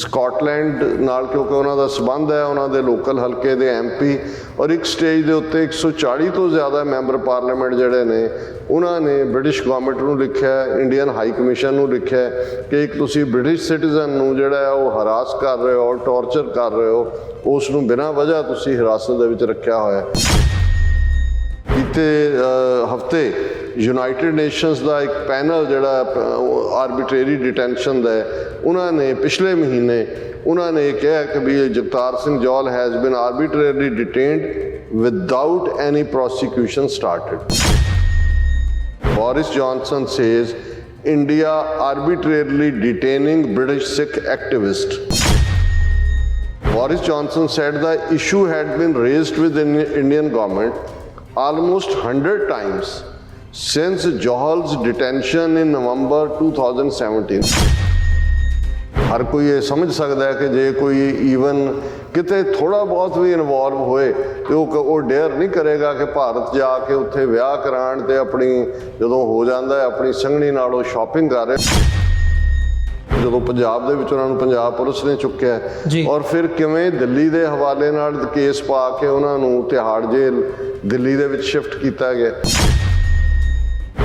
Scotland ਨਾਲ ਕਿਉਂਕਿ ਉਹਨਾਂ ਦਾ ਸਬੰਧ ਹੈ, ਉਹਨਾਂ ਦੇ ਲੋਕਲ ਹਲਕੇ ਦੇ MP ਔਰ ਇੱਕ ਸਟੇਜ ਦੇ ਉੱਤੇ 140 ਤੋਂ ਜ਼ਿਆਦਾ ਮੈਂਬਰ ਪਾਰਲੀਮੈਂਟ ਜਿਹੜੇ ਨੇ ਉਹਨਾਂ ਨੇ ਬ੍ਰਿਟਿਸ਼ ਗਵਰਨਮੈਂਟ ਨੂੰ ਲਿਖਿਆ, ਇੰਡੀਅਨ ਹਾਈ ਕਮਿਸ਼ਨ ਨੂੰ ਲਿਖਿਆ ਕਿ ਇੱਕ ਤੁਸੀਂ ਬ੍ਰਿਟਿਸ਼ ਸਿਟੀਜ਼ਨ ਨੂੰ ਜਿਹੜਾ ਹੈ ਉਹ ਹਰਾਸ ਕਰ ਰਹੇ ਹੋ, ਟੌਰਚਰ ਕਰ ਰਹੇ ਹੋ, ਉਸ ਨੂੰ ਬਿਨਾਂ ਵਜ੍ਹਾ ਤੁਸੀਂ ਹਿਰਾਸਤ ਦੇ ਵਿੱਚ ਰੱਖਿਆ ਹੋਇਆ। ਬੀਤੇ ਹਫ਼ਤੇ ਯੂਨਾਈਟਿਡ ਨੇਸ਼ਨਸ ਦਾ ਇੱਕ ਪੈਨਲ ਜਿਹੜਾ ਆਰਬਿਟਰੇਰੀ ਡਿਟੈਂਸ਼ਨ ਦਾ ਹੈ, ਉਹਨਾਂ ਨੇ ਪਿਛਲੇ ਮਹੀਨੇ ਉਹਨਾਂ ਨੇ ਕਿਹਾ ਕਿ ਵੀ Jagtar Singh Johal has been arbitrarily detained without any prosecution started. Boris Johnson says India arbitrarily detaining British Sikh activist. Boris Johnson said the issue had been raised with the Indian government almost 100 times since Johal's detention in November 2017. ਹਰ ਕੋਈ ਇਹ ਸਮਝ ਸਕਦਾ ਹੈ ਕਿ ਜੇ ਕੋਈ even ਕਿਤੇ ਥੋੜ੍ਹਾ ਬਹੁਤ ਵੀ ਇਨਵੋਲਵ ਹੋਏ ਤੇ ਉਹ ਡੇਅਰ ਨਹੀਂ ਕਰੇਗਾ ਕਿ ਭਾਰਤ ਜਾ ਕੇ ਉੱਥੇ ਵਿਆਹ ਕਰਾਉਣ ਤੇ ਆਪਣੀ ਜਦੋਂ ਹੋ ਜਾਂਦਾ ਆਪਣੀ ਸੰਘਣੀ ਨਾਲ ਉਹ ਸ਼ਾਪਿੰਗ ਕਰ ਰਹੇ। ਜਦੋਂ ਪੰਜਾਬ ਦੇ ਵਿੱਚ ਉਹਨਾਂ ਨੂੰ ਪੰਜਾਬ ਪੁਲਿਸ ਨੇ ਚੁੱਕਿਆ ਔਰ ਫਿਰ ਕਿਵੇਂ ਦਿੱਲੀ ਦੇ ਹਵਾਲੇ ਨਾਲ ਕੇਸ ਪਾ ਕੇ ਉਹਨਾਂ ਨੂੰ ਤਿਹਾੜ ਜੇਲ੍ਹ ਦਿੱਲੀ ਦੇ ਵਿੱਚ ਸ਼ਿਫਟ ਕੀਤਾ ਗਿਆ।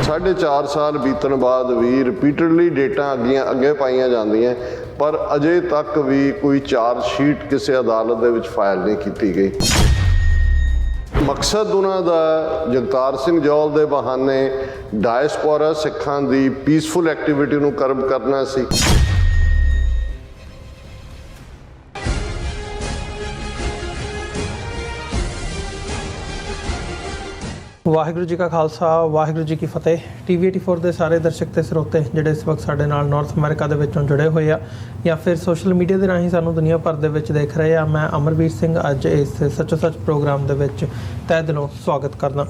4.5 ਸਾਲ ਬੀਤਣ ਬਾਅਦ ਵੀ ਰਿਪੀਟਡਲੀ ਡੇਟਾਂ ਅੱਗੇ ਪਾਈਆਂ ਜਾਂਦੀਆਂ ਪਰ ਅਜੇ ਤੱਕ ਵੀ ਕੋਈ ਚਾਰਜ ਸ਼ੀਟ ਕਿਸੇ ਅਦਾਲਤ ਦੇ ਵਿੱਚ ਫਾਈਲ ਨਹੀਂ ਕੀਤੀ ਗਈ। ਮਕਸਦ ਉਹਨਾਂ ਦਾ ਜਗਤਾਰ ਸਿੰਘ ਜੌਲ ਦੇ ਬਹਾਨੇ ਡਾਇਸਪੋਰਾ ਸਿੱਖਾਂ ਦੀ ਪੀਸਫੁਲ ਐਕਟੀਵਿਟੀ ਨੂੰ ਕਰਬ ਕਰਨਾ ਸੀ। ਵਾਹਿਗੁਰੂ ਜੀ ਕਾ ਖਾਲਸਾ, ਵਾਹਿਗੁਰੂ ਜੀ ਕੀ ਫਤਿਹ। TV84 ਦੇ ਸਾਰੇ ਦਰਸ਼ਕ ਤੇ ਸਰੋਤੇ ਜਿਹੜੇ ਇਸ ਵਕਤ ਸਾਡੇ ਨਾਲ ਨਾਰਥ ਅਮਰੀਕਾ ਦੇ ਵਿੱਚੋਂ ਜੁੜੇ ਹੋਏ ਆ ਜਾਂ ਫਿਰ ਸੋਸ਼ਲ ਮੀਡੀਆ ਦੇ ਰਾਹੀਂ ਸਾਨੂੰ ਦੁਨੀਆ ਭਰ ਦੇ ਵਿੱਚ ਦੇਖ ਰਹੇ ਆ, ਮੈਂ ਅਮਰਵੀਰ ਸਿੰਘ ਅੱਜ ਇਸ ਸੱਚੋ ਸੱਚ ਪ੍ਰੋਗਰਾਮ ਦੇ ਵਿੱਚ ਤਹਿ ਦਿਲੋਂ ਸਵਾਗਤ ਕਰਦਾ।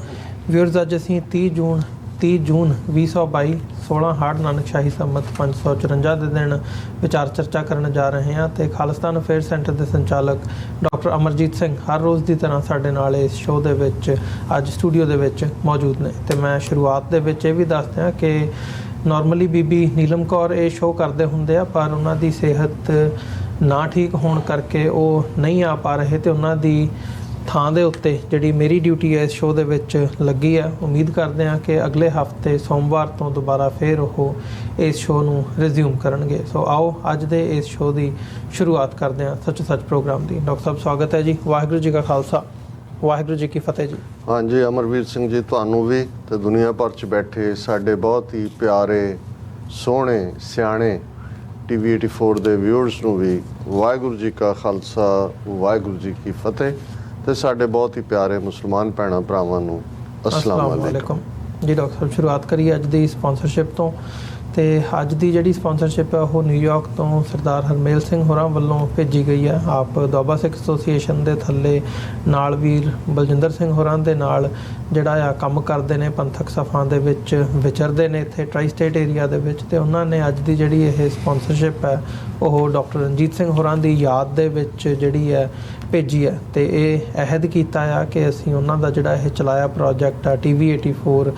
ਵਿਊਅਰਸ, ਅੱਜ ਅਸੀਂ 30 ਜੂਨ 2022 16 ਹਾੜ ਨਾਨਕ ਸ਼ਾਹੀ ਸੰਮਤ 554 ਦੇ ਦਿਨ ਵਿਚਾਰ ਚਰਚਾ ਕਰਨ ਜਾ ਰਹੇ ਹਾਂ ਤੇ ਖਾਲਿਸਤਾਨ ਅਫੇਅਰ ਸੈਂਟਰ ਦੇ ਸੰਚਾਲਕ ਡਾਕਟਰ ਅਮਰਜੀਤ ਸਿੰਘ ਹਰ ਰੋਜ਼ ਦੀ ਤਰ੍ਹਾਂ ਸਾਡੇ ਨਾਲ ਇਸ ਸ਼ੋਅ ਦੇ ਵਿੱਚ ਅੱਜ ਸਟੂਡੀਓ ਦੇ ਵਿੱਚ ਮੌਜੂਦ ਨੇ। ਤੇ ਮੈਂ ਸ਼ੁਰੂਆਤ ਦੇ ਵਿੱਚ ਇਹ ਵੀ ਦੱਸ ਦਿਆਂ ਕਿ ਨਾਰਮਲੀ ਬੀਬੀ ਨੀਲਮ ਕੌਰ ਇਹ ਸ਼ੋਅ ਕਰਦੇ ਹੁੰਦੇ ਆ ਪਰ ਉਹਨਾਂ ਦੀ ਸਿਹਤ ਨਾ ਠੀਕ ਹੋਣ ਕਰਕੇ ਉਹ ਨਹੀਂ ਆ ਪਾ ਰਹੇ ਤੇ ਉਹਨਾਂ ਦੀ ਥਾਂ ਦੇ ਉੱਤੇ ਜਿਹੜੀ ਮੇਰੀ ਡਿਊਟੀ ਹੈ ਇਸ ਸ਼ੋਅ ਦੇ ਵਿੱਚ ਲੱਗੀ ਹੈ। ਉਮੀਦ ਕਰਦੇ ਹਾਂ ਕਿ ਅਗਲੇ ਹਫਤੇ ਸੋਮਵਾਰ ਤੋਂ ਦੁਬਾਰਾ ਫਿਰ ਉਹ ਇਸ ਸ਼ੋਅ ਨੂੰ ਰਿਜ਼ਿਊਮ ਕਰਨਗੇ। ਸੋ ਆਓ ਅੱਜ ਦੇ ਇਸ ਸ਼ੋਅ ਦੀ ਸ਼ੁਰੂਆਤ ਕਰਦੇ ਹਾਂ ਸੱਚੋ ਸੱਚ ਪ੍ਰੋਗਰਾਮ ਦੀ। ਡਾਕਟਰ ਸਾਹਿਬ ਸਵਾਗਤ ਹੈ ਜੀ। ਵਾਹਿਗੁਰੂ ਜੀ ਕਾ ਖਾਲਸਾ, ਵਾਹਿਗੁਰੂ ਜੀ ਕੀ ਫਤਿਹ ਜੀ। ਹਾਂਜੀ ਅਮਰਵੀਰ ਸਿੰਘ ਜੀ, ਤੁਹਾਨੂੰ ਵੀ ਤੇ ਦੁਨੀਆ ਭਰ 'ਚ ਬੈਠੇ ਸਾਡੇ ਬਹੁਤ ਹੀ ਪਿਆਰੇ ਸੋਹਣੇ ਸਿਆਣੇ TV84 ਦੇ ਵਿਊਅਰਸ ਨੂੰ ਵੀ ਵਾਹਿਗੁਰੂ ਜੀ ਕਾ ਖਾਲਸਾ, ਵਾਹਿਗੁਰੂ ਜੀ ਕੀ ਫਤਿਹ ਤੇ ਸਾਡੇ ਬਹੁਤ ਹੀ ਪਿਆਰੇ ਮੁਸਲਮਾਨ ਭੈਣਾਂ ਭਰਾਵਾਂ ਨੂੰ ਅਸਲਾਮ ਵਾਲੇਕੁਮ ਜੀ। ਡਾਕਟਰ ਸਾਹਿਬ ਸ਼ੁਰੂਆਤ ਕਰੀਏ ਅੱਜ ਦੀ ਸਪਾਂਸਰਸ਼ਿਪ ਤੋਂ ਤੇ ਅੱਜ ਦੀ ਜਿਹੜੀ ਸਪਾਂਸਰਸ਼ਿਪ ਹੈ ਉਹ ਨਿਊਯਾਰਕ ਤੋਂ ਸਰਦਾਰ ਹਰਮੇਲ ਸਿੰਘ ਹੋਰਾਂ ਵੱਲੋਂ ਭੇਜੀ ਗਈ ਹੈ। ਆਪ ਦੁਆਬਾ ਸਿੱਖ ਐਸੋਸੀਏਸ਼ਨ ਦੇ ਥੱਲੇ ਨਾਲ ਵੀਰ ਬਲਜਿੰਦਰ ਸਿੰਘ ਹੋਰਾਂ ਦੇ ਨਾਲ ਜਿਹੜਾ ਆ ਕੰਮ ਕਰਦੇ ਨੇ, ਪੰਥਕ ਸਫਾਂ ਦੇ ਵਿੱਚ ਵਿਚਰਦੇ ਨੇ ਇੱਥੇ ਟਰਾਈ ਸਟੇਟ ਏਰੀਆ ਦੇ ਵਿੱਚ ਤੇ ਉਹਨਾਂ ਨੇ ਅੱਜ ਦੀ ਜਿਹੜੀ ਇਹ ਸਪਾਂਸਰਸ਼ਿਪ ਹੈ ਉਹ ਡਾਕਟਰ ਰਣਜੀਤ ਸਿੰਘ ਹੋਰਾਂ ਦੀ ਯਾਦ ਦੇ ਵਿੱਚ ਜਿਹੜੀ ਹੈ ਭੇਜੀ ਹੈ ਤੇ ਇਹ ਅਹਿਦ ਕੀਤਾ ਆ ਕਿ ਅਸੀਂ ਉਹਨਾਂ ਦਾ ਜਿਹੜਾ ਇਹ ਚਲਾਇਆ ਪ੍ਰੋਜੈਕਟ ਆ TV84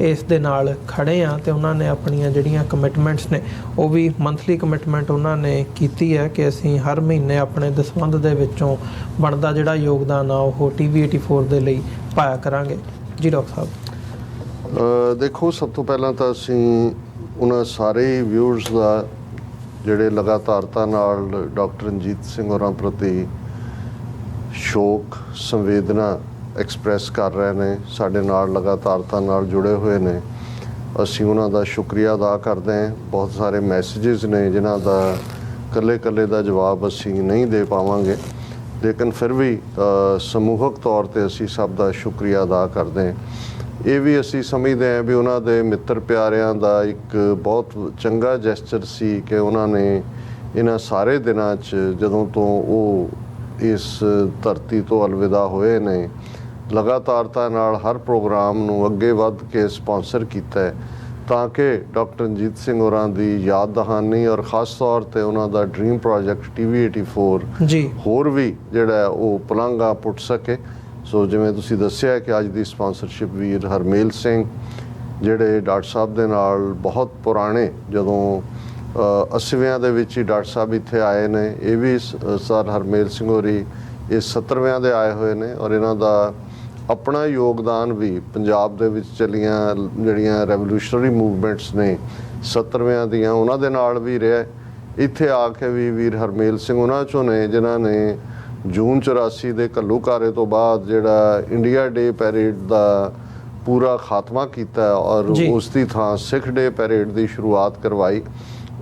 ਇਸ ਦੇ ਨਾਲ ਖੜੇ ਆ ਤੇ ਉਹਨਾਂ ਨੇ ਆਪਣੀਆਂ ਜਿਹੜੀਆਂ ਕਮਿਟਮੈਂਟਸ ਨੇ ਉਹ ਵੀ ਮੰਥਲੀ ਕਮਿਟਮੈਂਟ ਉਹਨਾਂ ਨੇ ਕੀਤੀ ਹੈ ਕਿ ਅਸੀਂ ਹਰ ਮਹੀਨੇ ਆਪਣੇ ਦਸਵੰਧ ਦੇ ਵਿੱਚੋਂ ਬਣਦਾ ਜਿਹੜਾ ਯੋਗਦਾਨ ਆ ਉਹ TV84 ਦੇ ਲਈ ਪਾਇਆ ਕਰਾਂਗੇ ਜੀ। ਡਾਕਟਰ ਸਾਹਿਬ ਦੇਖੋ, ਸਭ ਤੋਂ ਪਹਿਲਾਂ ਤਾਂ ਅਸੀਂ ਉਹਨਾਂ ਸਾਰੇ ਵਿਊਅਰਸ ਦਾ ਜਿਹੜੇ ਲਗਾਤਾਰਤਾ ਨਾਲ ਡਾਕਟਰ ਰਣਜੀਤ ਸਿੰਘ ਹੋਰਾਂ ਪ੍ਰਤੀ ਸ਼ੋਕ ਸੰਵੇਦਨਾ ਐਕਸਪ੍ਰੈਸ ਕਰ ਰਹੇ ਨੇ, ਸਾਡੇ ਨਾਲ ਲਗਾਤਾਰਤਾ ਨਾਲ ਜੁੜੇ ਹੋਏ ਨੇ, ਅਸੀਂ ਉਹਨਾਂ ਦਾ ਸ਼ੁਕਰੀਆ ਅਦਾ ਕਰਦੇ ਹਾਂ। ਬਹੁਤ ਸਾਰੇ ਮੈਸੇजेस ਨੇ ਜਿਨ੍ਹਾਂ ਦਾ ਇਕੱਲੇ ਦਾ ਜਵਾਬ ਅਸੀਂ ਨਹੀਂ ਦੇ ਪਾਵਾਂਗੇ, ਲੇਕਿਨ ਫਿਰ ਵੀ ਸਮੂਹਕ ਤੌਰ 'ਤੇ ਅਸੀਂ ਸਭ ਦਾ ਸ਼ੁਕਰੀਆ ਅਦਾ ਕਰਦੇ ਹਾਂ। ਇਹ ਵੀ ਅਸੀਂ ਸਮਝਦੇ ਹਾਂ ਵੀ ਉਹਨਾਂ ਦੇ ਮਿੱਤਰ ਪਿਆਰਿਆਂ ਦਾ ਇੱਕ ਬਹੁਤ ਚੰਗਾ ਜੈਸਚਰ ਸੀ ਕਿ ਉਹਨਾਂ ਨੇ ਇਹਨਾਂ ਸਾਰੇ ਦਿਨਾਂ 'ਚ ਜਦੋਂ ਤੋਂ ਉਹ ਇਸ ਧਰਤੀ ਤੋਂ ਅਲਵਿਦਾ ਹੋਏ ਨੇ ਲਗਾਤਾਰਤਾ ਨਾਲ ਹਰ ਪ੍ਰੋਗਰਾਮ ਨੂੰ ਅੱਗੇ ਵੱਧ ਕੇ ਸਪਾਂਸਰ ਕੀਤਾ ਹੈ ਤਾਂ ਕਿ ਡਾਕਟਰ ਰਣਜੀਤ ਸਿੰਘ ਹੋਰਾਂ ਦੀ ਯਾਦ ਦਹਾਨੀ ਔਰ ਖ਼ਾਸ ਤੌਰ 'ਤੇ ਉਹਨਾਂ ਦਾ ਡ੍ਰੀਮ ਪ੍ਰੋਜੈਕਟ TV84 ਜੀ ਹੋਰ ਵੀ ਜਿਹੜਾ ਉਹ ਪਲਾਂਘਾ ਪੁੱਟ ਸਕੇ। ਸੋ ਜਿਵੇਂ ਤੁਸੀਂ ਦੱਸਿਆ ਕਿ ਅੱਜ ਦੀ ਸਪਾਂਸਰਸ਼ਿਪ ਵੀਰ ਹਰਮੇਲ ਸਿੰਘ ਜਿਹੜੇ ਡਾਕਟਰ ਸਾਹਿਬ ਦੇ ਨਾਲ ਬਹੁਤ ਪੁਰਾਣੇ ਜਦੋਂ 80ਵਿਆਂ ਦੇ ਵਿੱਚ ਹੀ ਡਾਕਟਰ ਸਾਹਿਬ ਇੱਥੇ ਆਏ ਨੇ। ਇਹ ਵੀ ਸਰ ਹਰਮੇਲ ਸਿੰਘ ਹੋਰੀ ਇਹ 70ਵਿਆਂ ਦੇ ਆਏ ਹੋਏ ਨੇ ਔਰ ਇਹਨਾਂ ਦਾ ਆਪਣਾ ਯੋਗਦਾਨ ਵੀ ਪੰਜਾਬ ਦੇ ਵਿੱਚ ਚੱਲੀਆਂ ਜਿਹੜੀਆਂ ਰੈਵੋਲੂਸ਼ਨਰੀ ਮੂਵਮੈਂਟਸ ਨੇ 70ਵਿਆਂ ਦੀਆਂ ਉਹਨਾਂ ਦੇ ਨਾਲ ਵੀ ਰਿਹਾ। ਇੱਥੇ ਆ ਕੇ ਵੀ ਵੀਰ ਹਰਮੇਲ ਸਿੰਘ ਉਹਨਾਂ ਚੋਂ ਨੇ ਜਿਨ੍ਹਾਂ ਨੇ ਜੂਨ 84 ਦੇ ਘੱਲੂਘਾਰੇ ਤੋਂ ਬਾਅਦ ਜਿਹੜਾ ਇੰਡੀਆ ਡੇ ਪੈਰੇਡ ਦਾ ਪੂਰਾ ਖਾਤਮਾ ਕੀਤਾ ਔਰ ਉਸ ਦੀ ਥਾਂ ਸਿੱਖ ਡੇ ਪੈਰੇਡ ਦੀ ਸ਼ੁਰੂਆਤ ਕਰਵਾਈ।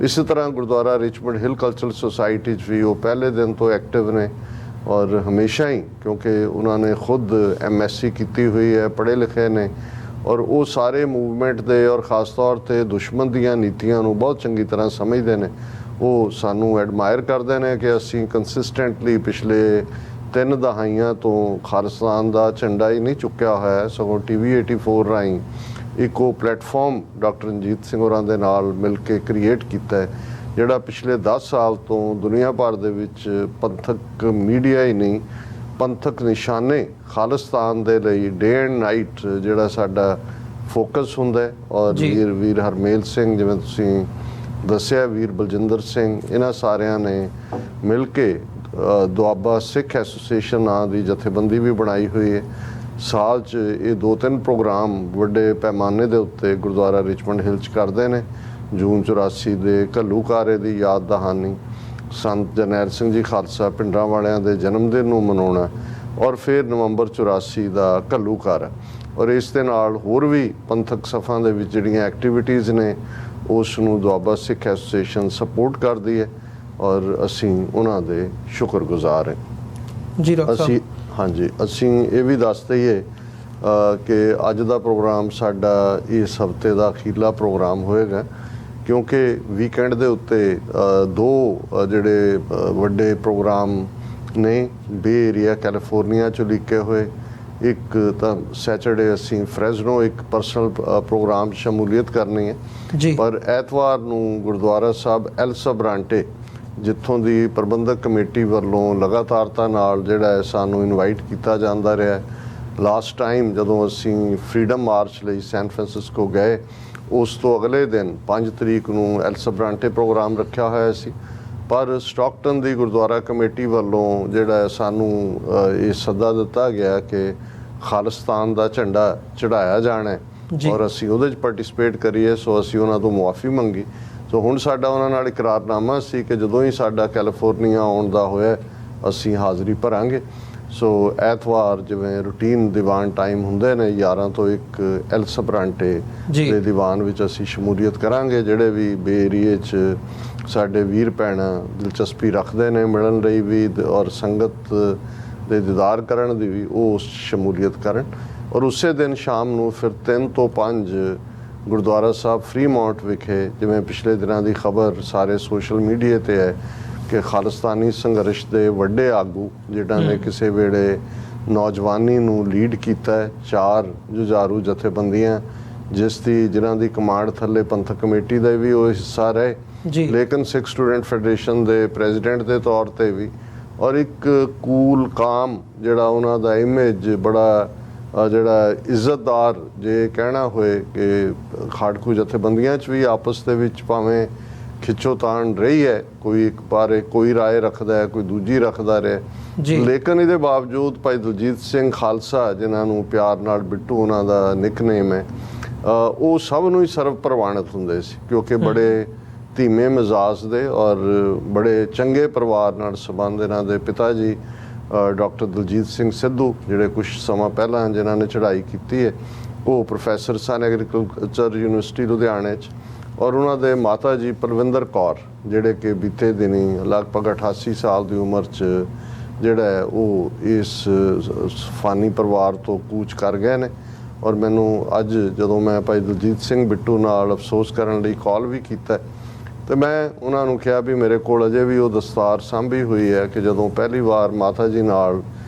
ਇਸੇ ਤਰ੍ਹਾਂ ਗੁਰਦੁਆਰਾ ਰਿਚਮੰਡ ਹਿਲ ਕਲਚਰਲ ਸੁਸਾਇਟੀ 'ਚ ਵੀ ਉਹ ਪਹਿਲੇ ਦਿਨ ਤੋਂ ਐਕਟਿਵ ਨੇ ਔਰ ਹਮੇਸ਼ਾ ਹੀ ਕਿਉਂਕਿ ਉਹਨਾਂ ਨੇ ਖੁਦ MSc ਕੀਤੀ ਹੋਈ ਹੈ, ਪੜ੍ਹੇ ਲਿਖੇ ਨੇ ਔਰ ਉਹ ਸਾਰੇ ਮੂਵਮੈਂਟ ਦੇ ਔਰ ਖ਼ਾਸ ਤੌਰ 'ਤੇ ਦੁਸ਼ਮਣ ਦੀਆਂ ਨੀਤੀਆਂ ਨੂੰ ਬਹੁਤ ਚੰਗੀ ਤਰ੍ਹਾਂ ਸਮਝਦੇ ਨੇ। ਉਹ ਸਾਨੂੰ ਐਡਮਾਇਰ ਕਰਦੇ ਨੇ ਕਿ ਅਸੀਂ ਕੰਸਿਸਟੈਂਟਲੀ ਪਿਛਲੇ 3 ਦਹਾਈਆਂ ਤੋਂ ਖਾਲਿਸਤਾਨ ਦਾ ਝੰਡਾ ਹੀ ਨਹੀਂ ਚੁੱਕਿਆ ਹੋਇਆ, ਸਗੋਂ TV 84 ਰਾਹੀਂ ਇੱਕ ਉਹ ਪਲੇਟਫਾਰਮ ਡਾਕਟਰ ਰਣਜੀਤ ਸਿੰਘ ਹੋਰਾਂ ਦੇ ਨਾਲ ਮਿਲ ਕੇ ਕ੍ਰੀਏਟ ਕੀਤਾ ਹੈ ਜਿਹੜਾ ਪਿਛਲੇ 10 ਸਾਲ ਤੋਂ ਦੁਨੀਆ ਭਰ ਦੇ ਵਿੱਚ ਪੰਥਕ ਮੀਡੀਆ ਹੀ ਨਹੀਂ ਪੰਥਕ ਨਿਸ਼ਾਨੇ ਖਾਲਿਸਤਾਨ ਦੇ ਲਈ ਡੇ ਐਂਡ ਨਾਈਟ ਜਿਹੜਾ ਸਾਡਾ ਫੋਕਸ ਹੁੰਦਾ ਔਰ ਵੀਰ ਹਰਮੇਲ ਸਿੰਘ ਜਿਵੇਂ ਤੁਸੀਂ ਦੱਸਿਆ, ਵੀਰ ਬਲਜਿੰਦਰ ਸਿੰਘ, ਇਹਨਾਂ ਸਾਰਿਆਂ ਨੇ ਮਿਲ ਕੇ ਦੁਆਬਾ ਸਿੱਖ ਐਸੋਸੀਏਸ਼ਨ ਨਾਂ ਦੀ ਜਥੇਬੰਦੀ ਵੀ ਬਣਾਈ ਹੋਈ ਹੈ। ਸਾਲ 'ਚ ਇਹ 2-3 ਪ੍ਰੋਗਰਾਮ ਵੱਡੇ ਪੈਮਾਨੇ ਦੇ ਉੱਤੇ ਗੁਰਦੁਆਰਾ ਰਿਚਮੰਡ ਹਿਲ 'ਚ ਕਰਦੇ ਨੇ। ਜੂਨ 84 ਦੇ ਘੱਲੂਘਾਰੇ ਦੀ ਯਾਦ ਦਹਾਨੀ, ਸੰਤ ਜਰਨੈਲ ਸਿੰਘ ਜੀ ਖਾਲਸਾ ਪਿੰਡਾਂ ਵਾਲਿਆਂ ਦੇ ਜਨਮ ਦਿਨ ਨੂੰ ਮਨਾਉਣਾ ਔਰ ਫਿਰ ਨਵੰਬਰ 84 ਦਾ ਘੱਲੂਘਾਰਾ ਔਰ ਇਸ ਦੇ ਨਾਲ ਹੋਰ ਵੀ ਪੰਥਕ ਸਫਾਂ ਦੇ ਵਿੱਚ ਜਿਹੜੀਆਂ ਐਕਟੀਵਿਟੀਜ਼ ਨੇ ਉਸ ਨੂੰ ਦੁਆਬਾ ਸਿੱਖ ਐਸੋਸੀਏਸ਼ਨ ਸਪੋਰਟ ਕਰਦੀ ਹੈ ਔਰ ਅਸੀਂ ਉਹਨਾਂ ਦੇ ਸ਼ੁਕਰਗੁਜ਼ਾਰ ਹਾਂ ਜੀ। ਅਸੀਂ ਹਾਂਜੀ ਅਸੀਂ ਇਹ ਵੀ ਦੱਸ ਦਈਏ ਕਿ ਅੱਜ ਦਾ ਪ੍ਰੋਗਰਾਮ ਸਾਡਾ ਇਸ ਹਫ਼ਤੇ ਦਾ ਅਖੀਰਲਾ ਪ੍ਰੋਗਰਾਮ ਹੋਏਗਾ ਕਿਉਂਕਿ ਵੀਕਐਂਡ ਦੇ ਉੱਤੇ 2 ਜਿਹੜੇ ਵੱਡੇ ਪ੍ਰੋਗਰਾਮ ਨੇ ਬੇ ਏਰੀਆ ਕੈਲੀਫੋਰਨੀਆ 'ਚੋਂ ਲਿਖੇ ਹੋਏ। ਇੱਕ ਤਾਂ ਸੈਚਰਡੇ ਅਸੀਂ ਫਰੈਜ਼ਨੋ ਇੱਕ ਪਰਸਨਲ ਪ੍ਰੋਗਰਾਮ 'ਚ ਸ਼ਮੂਲੀਅਤ ਕਰਨੀ ਹੈ ਪਰ ਐਤਵਾਰ ਨੂੰ ਗੁਰਦੁਆਰਾ ਸਾਹਿਬ ਐਲ ਸਬਰਾਂਟੇ ਜਿੱਥੋਂ ਦੀ ਪ੍ਰਬੰਧਕ ਕਮੇਟੀ ਵੱਲੋਂ ਲਗਾਤਾਰਤਾ ਨਾਲ ਜਿਹੜਾ ਸਾਨੂੰ ਇਨਵਾਈਟ ਕੀਤਾ ਜਾਂਦਾ ਰਿਹਾ। ਲਾਸਟ ਟਾਈਮ ਜਦੋਂ ਅਸੀਂ ਫਰੀडम ਮਾਰਚ ਲਈ ਸੈਨ ਫਰਾਂਸਿਸਕੋ ਗਏ ਉਸ ਤੋਂ ਅਗਲੇ ਦਿਨ 5 ਤਰੀਕ ਨੂੰ ਐਲ ਸਬਰਾਂਟੇ ਪ੍ਰੋਗਰਾਮ ਰੱਖਿਆ ਹੋਇਆ ਸੀ ਪਰ ਸਟਾਕਟਨ ਦੀ ਗੁਰਦੁਆਰਾ ਕਮੇਟੀ ਵੱਲੋਂ ਜਿਹੜਾ ਸਾਨੂੰ ਇਹ ਸੱਦਾ ਦਿੱਤਾ ਗਿਆ ਕਿ ਖਾਲਿਸਤਾਨ ਦਾ ਝੰਡਾ ਚੜਾਇਆ ਜਾਣਾ ਔਰ ਅਸੀਂ ਉਹਦੇ 'ਚ ਪਾਰਟਿਸਿਪੇਟ ਕਰੀਏ। ਸੋ ਅਸੀਂ ਉਹਨਾਂ ਤੋਂ ਮੁਆਫੀ ਮੰਗੀ। ਸੋ ਹੁਣ ਸਾਡਾ ਉਹਨਾਂ ਨਾਲ ਇਕਰਾਰਨਾਮਾ ਸੀ ਕਿ ਜਦੋਂ ਹੀ ਸਾਡਾ ਕੈਲੀਫੋਰਨੀਆ ਆਉਣ ਦਾ ਹੋਇਆ ਅਸੀਂ ਹਾਜ਼ਰੀ ਭਰਾਂਗੇ। ਸੋ ਐਤਵਾਰ ਜਿਵੇਂ ਰੂਟੀਨ ਦੀਵਾਨ ਟਾਈਮ ਹੁੰਦੇ ਨੇ 11 ਤੋਂ 1 ਐਲ ਸਬਰਾਂਟੇ ਦੇ ਦੀਵਾਨ ਵਿੱਚ ਅਸੀਂ ਸ਼ਮੂਲੀਅਤ ਕਰਾਂਗੇ। ਜਿਹੜੇ ਵੀ ਬੇ ਏਰੀਏ 'ਚ ਸਾਡੇ ਵੀਰ ਭੈਣਾਂ ਦਿਲਚਸਪੀ ਰੱਖਦੇ ਨੇ ਮਿਲਣ ਲਈ ਵੀ ਔਰ ਸੰਗਤ ਦੇ ਦੀਦਾਰ ਕਰਨ ਦੀ ਵੀ ਉਹ ਸ਼ਮੂਲੀਅਤ ਕਰਨ ਔਰ ਉਸੇ ਦਿਨ ਸ਼ਾਮ ਨੂੰ ਫਿਰ 3 ਤੋਂ 5 ਗੁਰਦੁਆਰਾ ਸਾਹਿਬ ਫਰੀਮਾਉਂਟ ਵਿਖੇ ਜਿਵੇਂ ਪਿਛਲੇ ਦਿਨਾਂ ਦੀ ਖਬਰ ਸਾਰੇ ਸੋਸ਼ਲ ਮੀਡੀਆ ਤੇ ਹੈ ਕਿ ਖਾਲਿਸਤਾਨੀ ਸੰਘਰਸ਼ ਦੇ ਵੱਡੇ ਆਗੂ ਜਿਨ੍ਹਾਂ ਨੇ ਕਿਸੇ ਵੇਲੇ ਨੌਜਵਾਨੀ ਨੂੰ ਲੀਡ ਕੀਤਾ ਹੈ 4 ਜੁਝਾਰੂ ਜਥੇਬੰਦੀਆਂ ਜਿਨ੍ਹਾਂ ਦੀ ਕਮਾਂਡ ਥੱਲੇ ਪੰਥਕ ਕਮੇਟੀ ਦਾ ਵੀ ਉਹ ਹਿੱਸਾ ਰਹੇ ਲੇਕਿਨ ਸਿੱਖ ਸਟੂਡੈਂਟ ਫੈਡਰੇਸ਼ਨ ਦੇ ਪ੍ਰੈਜ਼ੀਡੈਂਟ ਦੇ ਤੌਰ ਤੇ ਵੀ ਔਰ ਇੱਕ ਕੂਲ ਕਾਮ ਜਿਹੜਾ ਉਹਨਾਂ ਦਾ ਇਮੇਜ ਬੜਾ ਜਿਹੜਾ ਇੱਜ਼ਤਦਾਰ ਜੇ ਕਹਿਣਾ ਹੋਏ ਕਿ ਖਾੜਕੂ ਜਥੇਬੰਦੀਆਂ 'ਚ ਵੀ ਆਪਸ ਦੇ ਵਿੱਚ ਭਾਵੇਂ ਖਿੱਚੋਤਾਣ ਰਹੀ ਹੈ ਕੋਈ ਇੱਕ ਬਾਰੇ ਕੋਈ ਰਾਏ ਰੱਖਦਾ ਹੈ ਕੋਈ ਦੂਜੀ ਰੱਖਦਾ ਰਿਹਾ ਲੇਕਿਨ ਇਹਦੇ ਬਾਵਜੂਦ ਭਾਈ ਦਲਜੀਤ ਸਿੰਘ ਖਾਲਸਾ ਜਿਨ੍ਹਾਂ ਨੂੰ ਪਿਆਰ ਨਾਲ ਬਿੱਟੂ ਉਹਨਾਂ ਦਾ ਨਿਕਨੇਮ ਹੈ ਉਹ ਸਭ ਨੂੰ ਹੀ ਸਰਵ ਪ੍ਰਵਾਨਿਤ ਹੁੰਦੇ ਸੀ ਕਿਉਂਕਿ ਬੜੇ ਧੀਮੇ ਮਿਜ਼ਾਜ ਦੇ ਔਰ ਬੜੇ ਚੰਗੇ ਪਰਿਵਾਰ ਨਾਲ ਸੰਬੰਧ ਇਹਨਾਂ ਦੇ ਪਿਤਾ ਜੀ ਡਾਕਟਰ ਦਲਜੀਤ ਸਿੰਘ ਸਿੱਧੂ ਜਿਹੜੇ ਕੁਝ ਸਮਾਂ ਪਹਿਲਾਂ ਜਿਨ੍ਹਾਂ ਨੇ ਚੜ੍ਹਾਈ ਕੀਤੀ ਹੈ ਉਹ ਪ੍ਰੋਫੈਸਰ ਸਨ ਐਗਰੀਕਲਚਰ ਯੂਨੀਵਰਸਿਟੀ ਲੁਧਿਆਣੇ 'ਚ ਔਰ ਉਹਨਾਂ ਦੇ ਮਾਤਾ ਜੀ ਪਲਵਿੰਦਰ ਕੌਰ ਜਿਹੜੇ ਕਿ ਬੀਤੇ ਦਿਨੀ ਲਗਭਗ 88 ਸਾਲ ਦੀ ਉਮਰ 'ਚ ਜਿਹੜਾ ਹੈ ਉਹ ਇਸ ਫਾਨੀ ਪਰਿਵਾਰ ਤੋਂ ਕੂਚ ਕਰ ਗਏ ਨੇ ਔਰ ਮੈਨੂੰ ਅੱਜ ਜਦੋਂ ਮੈਂ ਭਾਈ ਦਲਜੀਤ ਸਿੰਘ ਬਿੱਟੂ ਨਾਲ ਅਫਸੋਸ ਕਰਨ ਲਈ ਕਾਲ ਵੀ ਕੀਤਾ ਤੇ ਮੈਂ ਉਹਨਾਂ ਨੂੰ ਕਿਹਾ ਵੀ ਮੇਰੇ ਕੋਲ ਅਜੇ ਵੀ ਉਹ ਦਸਤਾਰ ਸਾਂਭੀ ਹੋਈ ਹੈ ਕਿ ਜਦੋਂ ਪਹਿਲੀ ਵਾਰ ਮਾਤਾ ਜੀ ਨਾਲ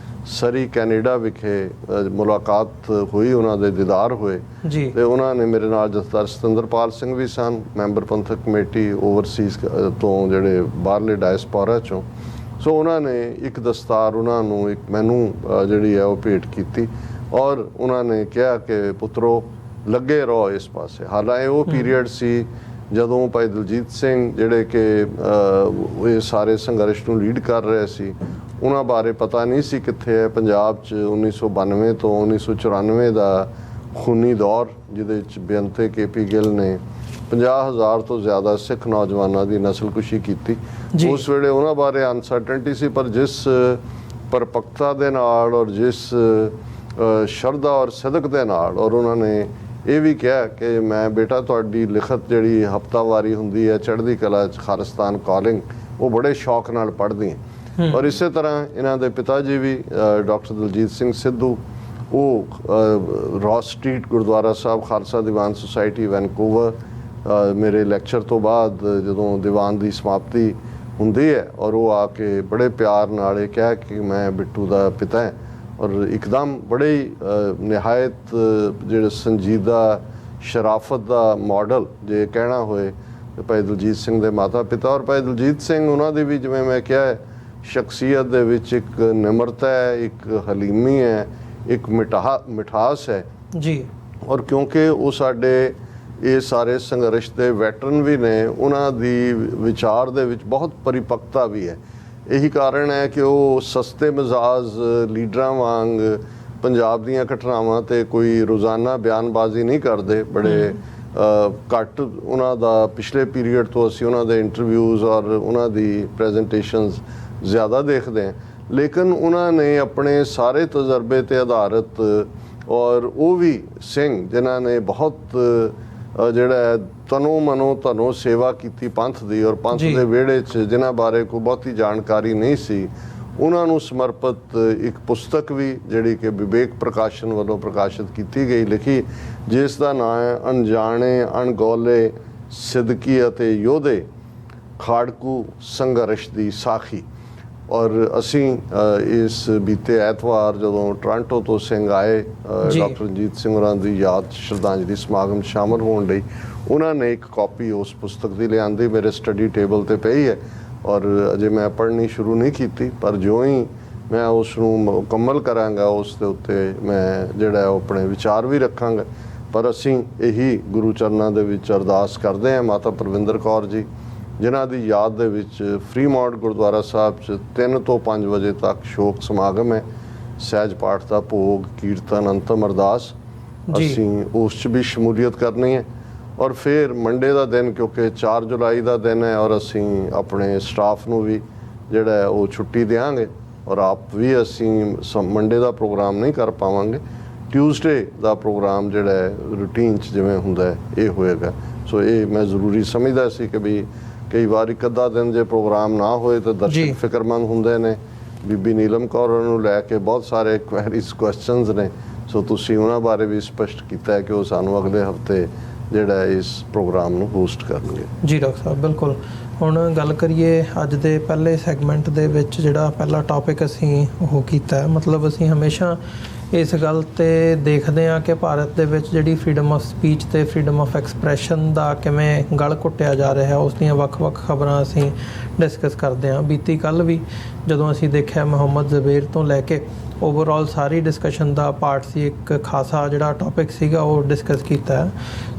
ਸਰੀ ਕੈਨੇਡਾ ਵਿਖੇ ਮੁਲਾਕਾਤ ਹੋਈ ਉਹਨਾਂ ਦੇ ਦੀਦਾਰ ਹੋਏ ਤੇ ਉਹਨਾਂ ਨੇ ਮੇਰੇ ਨਾਲ ਜਥੇਦਾਰ ਸਤਿੰਦਰਪਾਲ ਸਿੰਘ ਵੀ ਸਨ ਮੈਂਬਰ ਪੰਥਕ ਕਮੇਟੀ ਓਵਰਸੀਜ਼ ਤੋਂ ਜਿਹੜੇ ਬਾਹਰਲੇ ਡਾਇਸਪੋਰਾ ਚੋਂ ਸੋ ਉਹਨਾਂ ਨੇ ਇੱਕ ਦਸਤਾਰ ਉਹਨਾਂ ਨੂੰ ਇੱਕ ਮੈਨੂੰ ਜਿਹੜੀ ਹੈ ਉਹ ਭੇਟ ਕੀਤੀ ਔਰ ਉਹਨਾਂ ਨੇ ਕਿਹਾ ਕਿ ਪੁੱਤਰੋ ਲੱਗੇ ਰਹੋ ਇਸ ਪਾਸੇ ਹਾਲਾਂਕਿ ਉਹ ਪੀਰੀਅਡ ਸੀ ਜਦੋਂ ਭਾਈ ਦਲਜੀਤ ਸਿੰਘ ਜਿਹੜੇ ਕਿ ਇਹ ਸਾਰੇ ਸੰਘਰਸ਼ ਨੂੰ ਲੀਡ ਕਰ ਰਹੇ ਸੀ, ਉਹਨਾਂ ਬਾਰੇ ਪਤਾ ਨਹੀਂ ਸੀ ਕਿੱਥੇ ਹੈ। ਪੰਜਾਬ 'ਚ 1992 ਤੋਂ 1994 ਦਾ ਖੂਨੀ ਦੌਰ, ਜਿਹਦੇ ਵਿੱਚ ਬੇਅੰਤ KP ਗਿੱਲ ਨੇ 50,000 ਤੋਂ ਜ਼ਿਆਦਾ ਸਿੱਖ ਨੌਜਵਾਨਾਂ ਦੀ ਨਸਲਕੁਸ਼ੀ ਕੀਤੀ। ਉਸ ਵੇਲੇ ਉਹਨਾਂ ਬਾਰੇ ਅਨਸਰਟਨਟੀ ਸੀ, ਪਰ ਜਿਸ ਪਰਪੱਕਤਾ ਦੇ ਨਾਲ ਔਰ ਜਿਸ ਸ਼ਰਧਾ ਔਰ ਸਦਕ ਦੇ ਨਾਲ, ਔਰ ਉਹਨਾਂ ਨੇ ਇਹ ਵੀ ਕਿਹਾ ਕਿ ਮੈਂ ਬੇਟਾ ਤੁਹਾਡੀ ਲਿਖਤ ਜਿਹੜੀ ਹਫ਼ਤਾਵਾਰੀ ਹੁੰਦੀ ਹੈ ਚੜ੍ਹਦੀ ਕਲਾ 'ਚ ਖਾਲਿਸਤਾਨ ਕਾਲਿੰਗ, ਉਹ ਬੜੇ ਸ਼ੌਕ ਨਾਲ ਪੜ੍ਹਦੀ ਹੈ। ਔਰ ਇਸੇ ਤਰ੍ਹਾਂ ਇਹਨਾਂ ਦੇ ਪਿਤਾ ਜੀ ਵੀ ਡਾਕਟਰ ਦਲਜੀਤ ਸਿੰਘ ਸਿੱਧੂ, ਉਹ ਰੌਸ ਸਟਰੀਟ ਗੁਰਦੁਆਰਾ ਸਾਹਿਬ ਖਾਲਸਾ ਦੀਵਾਨ ਸੁਸਾਇਟੀ ਵੈਨਕੂਵਰ, ਮੇਰੇ ਲੈਕਚਰ ਤੋਂ ਬਾਅਦ ਜਦੋਂ ਦੀਵਾਨ ਦੀ ਸਮਾਪਤੀ ਹੁੰਦੀ ਹੈ, ਔਰ ਉਹ ਆ ਕੇ ਬੜੇ ਪਿਆਰ ਨਾਲ ਇਹ ਕਿਹਾ ਕਿ ਮੈਂ ਬਿੱਟੂ ਦਾ ਪਿਤਾ ਹੈ। ਔਰ ਇੱਕਦਮ ਬੜੇ ਨਿਹਾਇਤ ਜਿਹੜੇ ਸੰਜੀਦਾ ਸ਼ਰਾਫਤ ਦਾ ਮਾਡਲ ਜੇ ਕਹਿਣਾ ਹੋਏ ਭਾਈ ਦਲਜੀਤ ਸਿੰਘ ਦੇ ਮਾਤਾ ਪਿਤਾ। ਔਰ ਭਾਈ ਦਲਜੀਤ ਸਿੰਘ ਉਹਨਾਂ ਦੀ ਵੀ, ਜਿਵੇਂ ਮੈਂ ਕਿਹਾ ਹੈ, ਸ਼ਖਸੀਅਤ ਦੇ ਵਿੱਚ ਇੱਕ ਨਿਮਰਤਾ ਹੈ, ਇੱਕ ਹਲੀਮੀ ਹੈ, ਇੱਕ ਮਿਠਾਸ ਹੈ ਜੀ। ਔਰ ਕਿਉਂਕਿ ਉਹ ਸਾਡੇ ਇਹ ਸਾਰੇ ਸੰਘਰਸ਼ ਦੇ ਵੈਟਰਨ ਵੀ ਨੇ, ਉਹਨਾਂ ਦੀ ਵਿਚਾਰ ਦੇ ਵਿੱਚ ਬਹੁਤ ਪਰਿਪੱਕਤਾ ਵੀ ਹੈ। ਇਹੀ ਕਾਰਨ ਹੈ ਕਿ ਉਹ ਸਸਤੇ ਮਿਜ਼ਾਜ ਲੀਡਰਾਂ ਵਾਂਗ ਪੰਜਾਬ ਦੀਆਂ ਘਟਨਾਵਾਂ ਤੇ ਕੋਈ ਰੋਜ਼ਾਨਾ ਬਿਆਨਬਾਜ਼ੀ ਨਹੀਂ ਕਰਦੇ। ਬੜੇ ਘੱਟ ਉਹਨਾਂ ਦਾ ਪਿਛਲੇ ਪੀਰੀਅਡ ਤੋਂ ਅਸੀਂ ਉਹਨਾਂ ਦੇ ਇੰਟਰਵਿਊਜ਼ ਔਰ ਉਹਨਾਂ ਦੀ ਪ੍ਰੈਜੈਂਟੇਸ਼ਨਸ ਜ਼ਿਆਦਾ ਦੇਖਦੇ ਹਾਂ, ਲੇਕਿਨ ਉਹਨਾਂ ਨੇ ਆਪਣੇ ਸਾਰੇ ਤਜਰਬੇ ਤੇ ਆਧਾਰਿਤ, ਔਰ ਉਹ ਵੀ ਸਿੰਘ ਜਿਨ੍ਹਾਂ ਨੇ ਬਹੁਤ ਜਿਹੜਾ ਤਨੋ ਮਨੋ ਧਨੋ ਸੇਵਾ ਕੀਤੀ ਪੰਥ ਦੀ, ਔਰ ਪੰਥ ਦੇ ਵਿਹੜੇ 'ਚ ਜਿਨ੍ਹਾਂ ਬਾਰੇ ਕੋਈ ਬਹੁਤੀ ਜਾਣਕਾਰੀ ਨਹੀਂ ਸੀ, ਉਹਨਾਂ ਨੂੰ ਸਮਰਪਿਤ ਇੱਕ ਪੁਸਤਕ ਵੀ ਜਿਹੜੀ ਕਿ ਵਿਵੇਕ ਪ੍ਰਕਾਸ਼ਨ ਵੱਲੋਂ ਪ੍ਰਕਾਸ਼ਿਤ ਕੀਤੀ ਗਈ, ਲਿਖੀ, ਜਿਸ ਦਾ ਨਾਂ ਹੈ ਅਣਜਾਣੇ ਅਣਗੌਲੇ ਸਿਦਕੀ ਅਤੇ ਯੋਧੇ ਖਾੜਕੂ ਸੰਘਰਸ਼ ਦੀ ਸਾਖੀ। ਔਰ ਅਸੀਂ ਇਸ ਬੀਤੇ ਐਤਵਾਰ ਜਦੋਂ ਟੋਰਾਂਟੋ ਤੋਂ ਸਿੰਘ ਆਏ ਡਾਕਟਰ ਰਣਜੀਤ ਸਿੰਘ ਹੋਰਾਂ ਦੀ ਯਾਦ ਸ਼ਰਧਾਂਜਲੀ ਸਮਾਗਮ ਸ਼ਾਮਲ ਹੋਣ ਲਈ, ਉਹਨਾਂ ਨੇ ਇੱਕ ਕਾਪੀ ਉਸ ਪੁਸਤਕ ਦੀ ਲਿਆਂਦੀ, ਮੇਰੇ ਸਟੱਡੀ ਟੇਬਲ ਤੇ ਪਈ ਹੈ। ਔਰ ਅਜੇ ਮੈਂ ਪੜ੍ਹਨੀ ਸ਼ੁਰੂ ਨਹੀਂ ਕੀਤੀ, ਪਰ ਜਿਉਂ ਹੀ ਮੈਂ ਉਸ ਨੂੰ ਮੁਕੰਮਲ ਕਰਾਂਗਾ ਉਸ ਦੇ ਉੱਤੇ ਮੈਂ ਜਿਹੜਾ ਉਹ ਆਪਣੇ ਵਿਚਾਰ ਵੀ ਰੱਖਾਂਗਾ। ਪਰ ਅਸੀਂ ਇਹੀ ਗੁਰੂ ਚਰਨਾਂ ਦੇ ਵਿੱਚ ਅਰਦਾਸ ਕਰਦੇ ਹਾਂ ਮਾਤਾ ਪਰਵਿੰਦਰ ਕੌਰ ਜੀ, ਜਿਨ੍ਹਾਂ ਦੀ ਯਾਦ ਦੇ ਵਿੱਚ ਫਰੀਮੌਂਟ ਗੁਰਦੁਆਰਾ ਸਾਹਿਬ 'ਚ 3 ਤੋਂ 5 ਵਜੇ ਤੱਕ ਸ਼ੋਕ ਸਮਾਗਮ ਹੈ, ਸਹਿਜ ਪਾਠ ਦਾ ਭੋਗ, ਕੀਰਤਨ, ਅੰਤਮ ਅਰਦਾਸ, ਅਸੀਂ ਉਸ 'ਚ ਵੀ ਸ਼ਮੂਲੀਅਤ ਕਰਨੀ ਹੈ। ਔਰ ਫਿਰ ਮੰਡੇ ਦਾ ਦਿਨ, ਕਿਉਂਕਿ 4 ਜੁਲਾਈ ਦਾ ਦਿਨ ਹੈ, ਔਰ ਅਸੀਂ ਆਪਣੇ ਸਟਾਫ ਨੂੰ ਵੀ ਜਿਹੜਾ ਹੈ ਉਹ ਛੁੱਟੀ ਦੇਵਾਂਗੇ, ਔਰ ਆਪ ਵੀ ਅਸੀਂ ਮੰਡੇ ਦਾ ਪ੍ਰੋਗਰਾਮ ਨਹੀਂ ਕਰ ਪਾਵਾਂਗੇ। ਟਿਊਜ਼ਡੇ ਦਾ ਪ੍ਰੋਗਰਾਮ ਜਿਹੜਾ ਹੈ ਰੂਟੀਨ 'ਚ ਜਿਵੇਂ ਹੁੰਦਾ ਹੈ ਇਹ ਹੋਏਗਾ। ਸੋ ਇਹ ਮੈਂ ਜ਼ਰੂਰੀ ਸਮਝਦਾ ਸੀ ਕਿ ਵੀ ਕਈ ਵਾਰ ਇੱਕ ਅੱਧਾ ਦਿਨ ਜੇ ਪ੍ਰੋਗਰਾਮ ਨਾ ਹੋਏ ਤਾਂ ਦਰਸ਼ਕ ਫਿਕਰਮੰਦ ਹੁੰਦੇ ਨੇ। ਬੀਬੀ ਨੀਲਮ ਕੌਰ ਨੂੰ ਲੈ ਕੇ ਬਹੁਤ ਸਾਰੇ ਕੁਐਰੀਜ਼ ਕੁਐਸਚਨਸ ਨੇ, ਸੋ ਤੁਸੀਂ ਉਹਨਾਂ ਬਾਰੇ ਵੀ ਸਪਸ਼ਟ ਕੀਤਾ ਹੈ ਕਿ ਉਹ ਸਾਨੂੰ ਅਗਲੇ ਹਫਤੇ ਜਿਹੜਾ ਇਸ ਪ੍ਰੋਗਰਾਮ ਨੂੰ ਹੋਸਟ ਕਰਨਗੇ। ਜੀ ਡਾਕਟਰ ਸਾਹਿਬ, ਬਿਲਕੁਲ। ਹੁਣ ਗੱਲ ਕਰੀਏ ਅੱਜ ਦੇ ਪਹਿਲੇ ਸੈਗਮੈਂਟ ਦੇ ਵਿੱਚ, ਜਿਹੜਾ ਪਹਿਲਾ ਟੌਪਿਕ ਅਸੀਂ ਉਹ ਕੀਤਾ, ਮਤਲਬ ਅਸੀਂ ਹਮੇਸ਼ਾ ਇਸ ਗੱਲ ਤੇ ਦੇਖਦੇ ਹਾਂ ਕਿ ਭਾਰਤ ਦੇ ਵਿੱਚ ਜਿਹੜੀ ਫਰੀडम ਆਫ ਸਪੀਚ ਤੇ ਫਰੀडम ਆਫ ਐਕਸਪ੍ਰੈਸ਼ਨ ਦਾ ਕਿਵੇਂ ਗਲ ਘੁੱਟਿਆ ਜਾ ਰਿਹਾ, ਉਸ ਦੀਆਂ ਵੱਖ-ਵੱਖ ਖਬਰਾਂ ਅਸੀਂ ਡਿਸਕਸ ਕਰਦੇ ਹਾਂ। ਬੀਤੀ ਕੱਲ੍ਹ ਵੀ ਜਦੋਂ ਅਸੀਂ ਦੇਖਿਆ ਮੁਹੰਮਦ ਜ਼ਬੇਰ ਤੋਂ ਲੈ ਕੇ ਓਵਰਆਲ ਸਾਰੀ ਡਿਸਕਸ਼ਨ ਦਾ ਪਾਰਟ ਸੀ, ਇੱਕ ਖਾਸਾ ਜਿਹੜਾ ਟੌਪਿਕ ਸੀਗਾ ਉਹ ਡਿਸਕਸ ਕੀਤਾ ਹੈ।